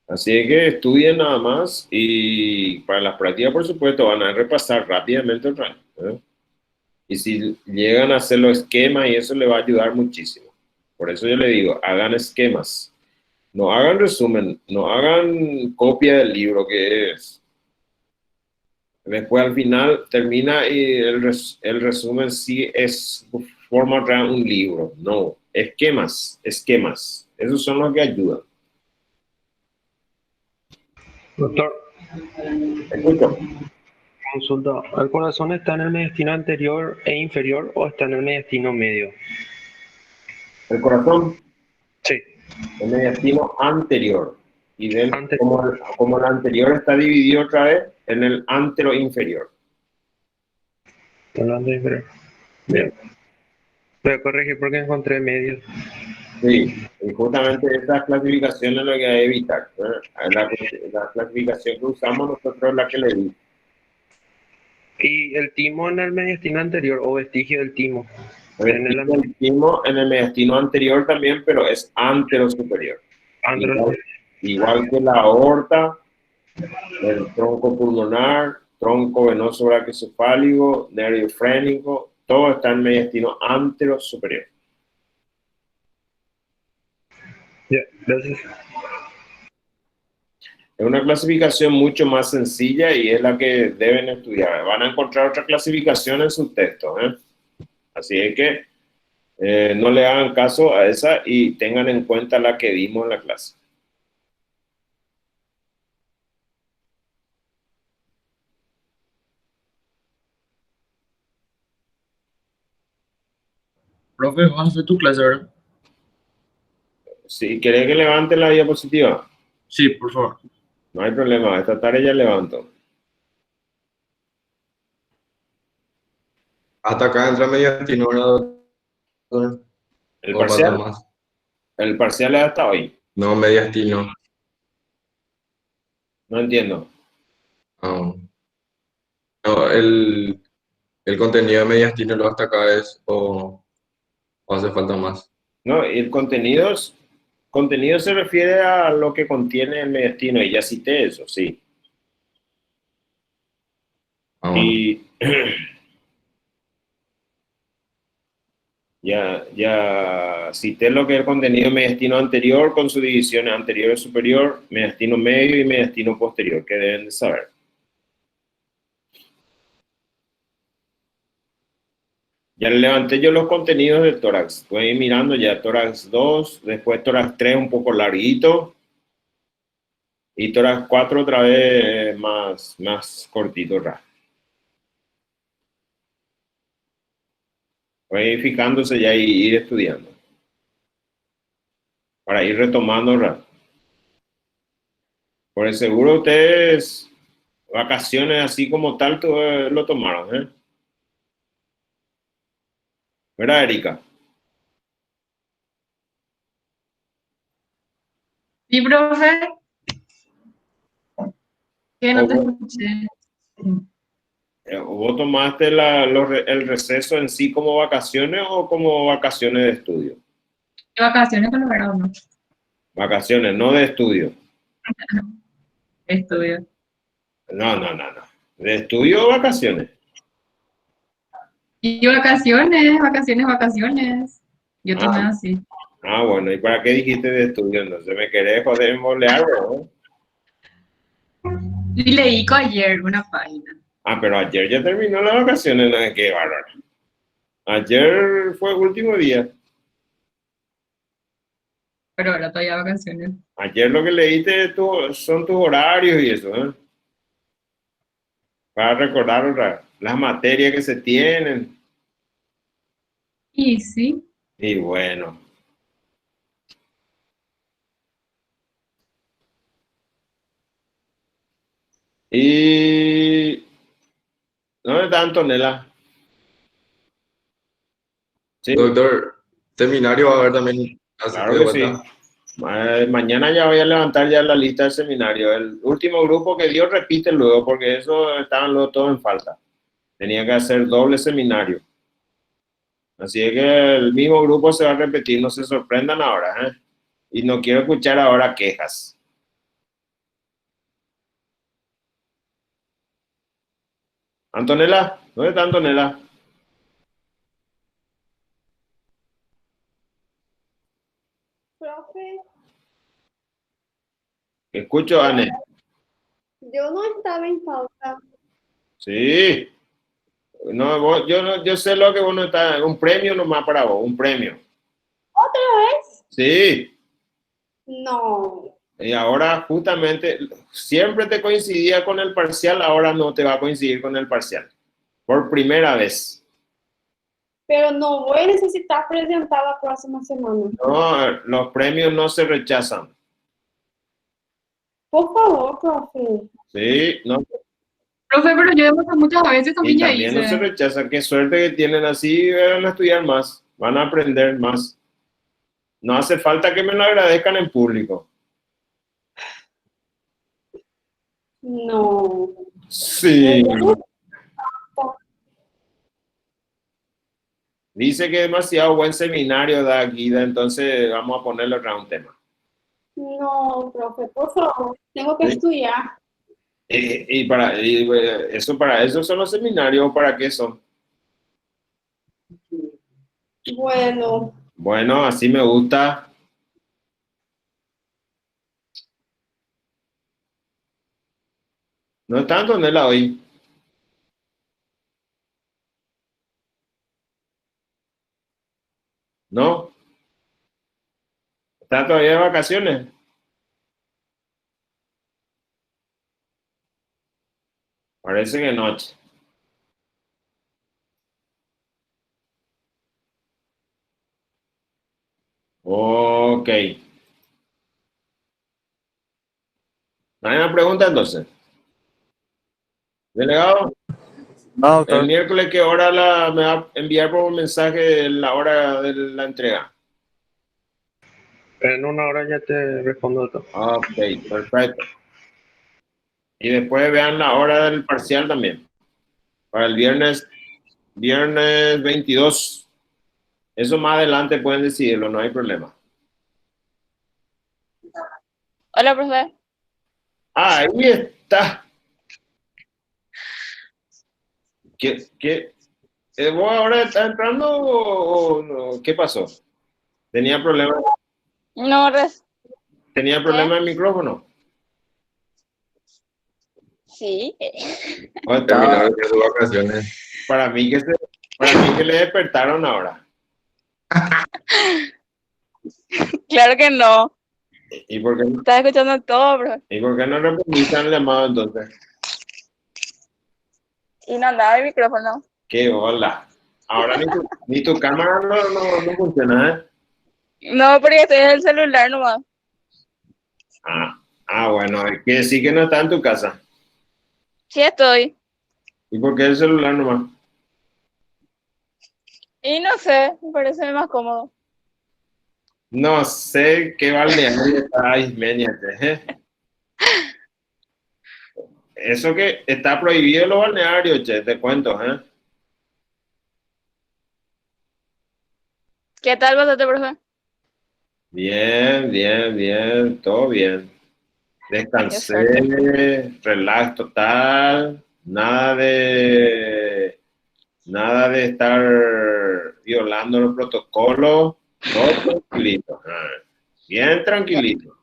Así que estudien nada más y para las prácticas, por supuesto, van a repasar rápidamente otra vez, ¿eh? Y si llegan a hacer los esquemas y eso le va a ayudar muchísimo. Por eso yo le digo, hagan esquemas. No hagan resumen, no hagan copia del libro que es. Después al final termina y el resumen sí forma un libro. No, esquemas. Esos son los que ayudan. Doctor, Escucho. consulta. ¿El corazón está en el mediastino anterior e inferior o está en el mediastino medio? El corazón, Sí. el mediastino anterior. Y Anterior. como el anterior está dividido otra vez en el antero inferior. Hablando de inferior. Bien. Voy a corregir porque encontré medio. Sí, y justamente esa clasificación es lo que hay que evitar, ¿eh? La clasificación que usamos nosotros es la que le di. ¿Y el timo en el mediastino anterior o vestigio del timo? El timo en el mediastino anterior también, pero es antero superior. Igual que la aorta, el tronco pulmonar, tronco venoso brachiocefálico, nervio frénico, todo está en el mediastino antero superior. Ya, gracias. Es una clasificación mucho más sencilla y es la que deben estudiar. Van a encontrar otra clasificación en sus textos, ¿eh? Así es que no le hagan caso a esa y tengan en cuenta la que vimos en la clase. Profe, vas a hacer tu clase, ¿verdad? Si querés que levante la diapositiva, Sí, por favor. no hay problema. Esta tarde ya levanto. Hasta acá entra mediastino, ¿verdad, doctor? El ¿O falta parcial, más? el parcial es hasta hoy. No, mediastino. No entiendo. No, el contenido de mediastino lo hasta acá es o hace falta más. No, el contenido se refiere a lo que contiene el mediastino y ya cité eso, sí. Y ya cité lo que es el contenido mediastino anterior con sus divisiones anterior y superior, mediastino medio y mediastino posterior, que deben de saber. Ya le levanté yo los contenidos del tórax. Voy a ir mirando ya tórax 2, después tórax 3 un poco larguito. Y tórax 4 otra vez más cortito. Voy a ir fijándose ya y ir estudiando. Para ir retomando rápido. Por el seguro ustedes vacaciones así como tal lo tomaron, ¿eh? ¿Verdad, Erika? ¿Y profe? Que no te escuché. ¿Vos tomaste el receso en sí como vacaciones o como vacaciones de estudio? ¿De vacaciones con los grados no? Vacaciones, no de estudio. Estudio. No. ¿De estudio o vacaciones? Y vacaciones. Yo tomé así. Ah, bueno, ¿y para qué dijiste de estudio? Entonces me querés joder en bolear, ¿no? Y leí ayer una página. Ah, pero ayer ya terminó las vacaciones, ¿no? Qué bárbaro. Ayer fue el último día. Pero ahora todavía vacaciones. Ayer lo que leíste son tus horarios y eso, ¿eh? Para recordar las materias que se tienen. Y sí, Y bueno. Y... ¿Dónde está Antonella? Sí, Doctor, seminario va a haber también. Así claro de que vuelta. sí. Mañana ya voy a levantar ya la lista del seminario. El último grupo que dio repite luego, porque eso estaban luego todos en falta. Tenía que hacer doble seminario. Así es que el mismo grupo se va a repetir, no se sorprendan ahora, ¿eh? Y no quiero escuchar ahora quejas. Antonella, ¿dónde está Antonella? Profe, Escucho, Anne. yo no estaba en pausa. Sí. No, yo sé lo que vos no estás. Un premio nomás para vos, un premio. ¿Otra vez? Sí. No. Y ahora justamente, siempre te coincidía con el parcial, ahora no te va a coincidir con el parcial. Por primera vez. Pero no voy a necesitar presentar la próxima semana. No, los premios no se rechazan. Por favor, profe. Sí, no. profe, pero yo demuestro muchas veces también Y ya también no se hice. rechaza. Qué suerte que tienen así, van a estudiar más, van a aprender más. No hace falta que me lo agradezcan en público. No. Sí. Dice que demasiado buen seminario da Guida, entonces vamos a ponerle otra un tema. No, profe, por favor. Tengo que Sí. estudiar. Para eso son los seminarios, ¿para qué son? Bueno, Bueno, así me gusta. No está Antonella hoy. ¿No? ¿Está todavía de vacaciones? Parece que no. Ok. ¿Nadie me pregunta entonces? Delegado, No, el doctor. miércoles, ¿qué hora me va a enviar por un mensaje la hora de la entrega? En una hora ya te respondo todo. Ok, perfecto. Y después vean la hora del parcial también. Para el viernes 22. Eso más adelante pueden decidirlo, no hay problema. Hola, profe. Ahí está. ¿Vos ahora estás entrando o no? ¿Qué pasó? ¿Tenía problema No, de micrófono? Sí. ¿O estaba- Terminaron ya sus vacaciones. para mí que le despertaron ahora. Claro que no. ¿Y por qué, Estás escuchando todo, profe. no respondiste al llamado entonces? Y no andaba el micrófono. ¡Qué hola! Ahora ni tu cámara no funciona, ¿eh? No, porque estoy en el celular nomás. Bueno, hay que decir que no está en tu casa. Sí estoy. ¿Y por qué el celular nomás? Y no sé, me parece más cómodo. No sé qué balneario está Ismenia, ¿eh? Eso que está prohibido los balnearios, che, te cuento, ¿eh? ¿Qué tal vosotros, profe? Bien, todo bien. Descansé, relax total, nada de estar violando los protocolos, todo tranquilito, bien tranquilito.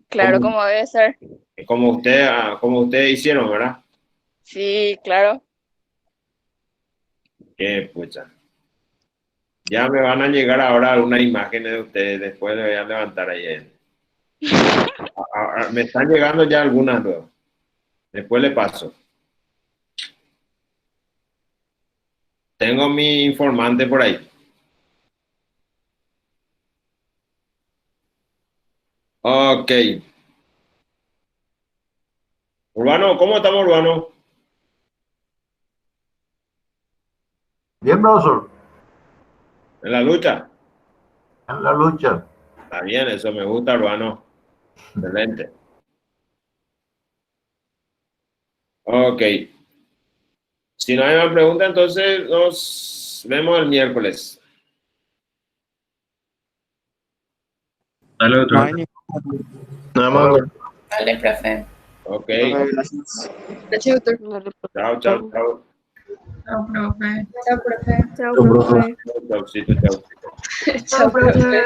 Claro, Como- como debe ser. como ustedes hicieron, ¿verdad? Sí, claro. Qué pucha. Ya me van a llegar ahora algunas imágenes de ustedes, después le voy a levantar ahí. Me están llegando ya algunas luego. Después le paso. Tengo mi informante por ahí. Ok. Urbano, ¿cómo estamos, Urbano? Bien, profesor, ¿En la lucha? en la lucha. Está bien, eso me gusta, Urbano. Excelente. Ok. Si no hay más preguntas, entonces nos vemos el miércoles. Dale, No doctor. hay ningún. Nada más, doctor. Vale, profe. Ok. Gracias. Gracias, doctor. Dale, Chao, chao, chao. Chao, profe. Chao, profe. chao, Chao, profe. profe. Chaucito, chao. Chao, profe.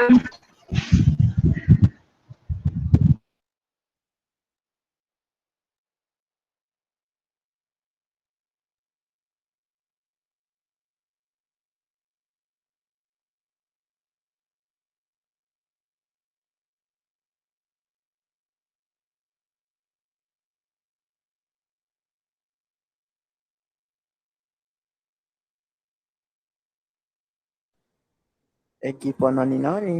Equipo Nani Nani.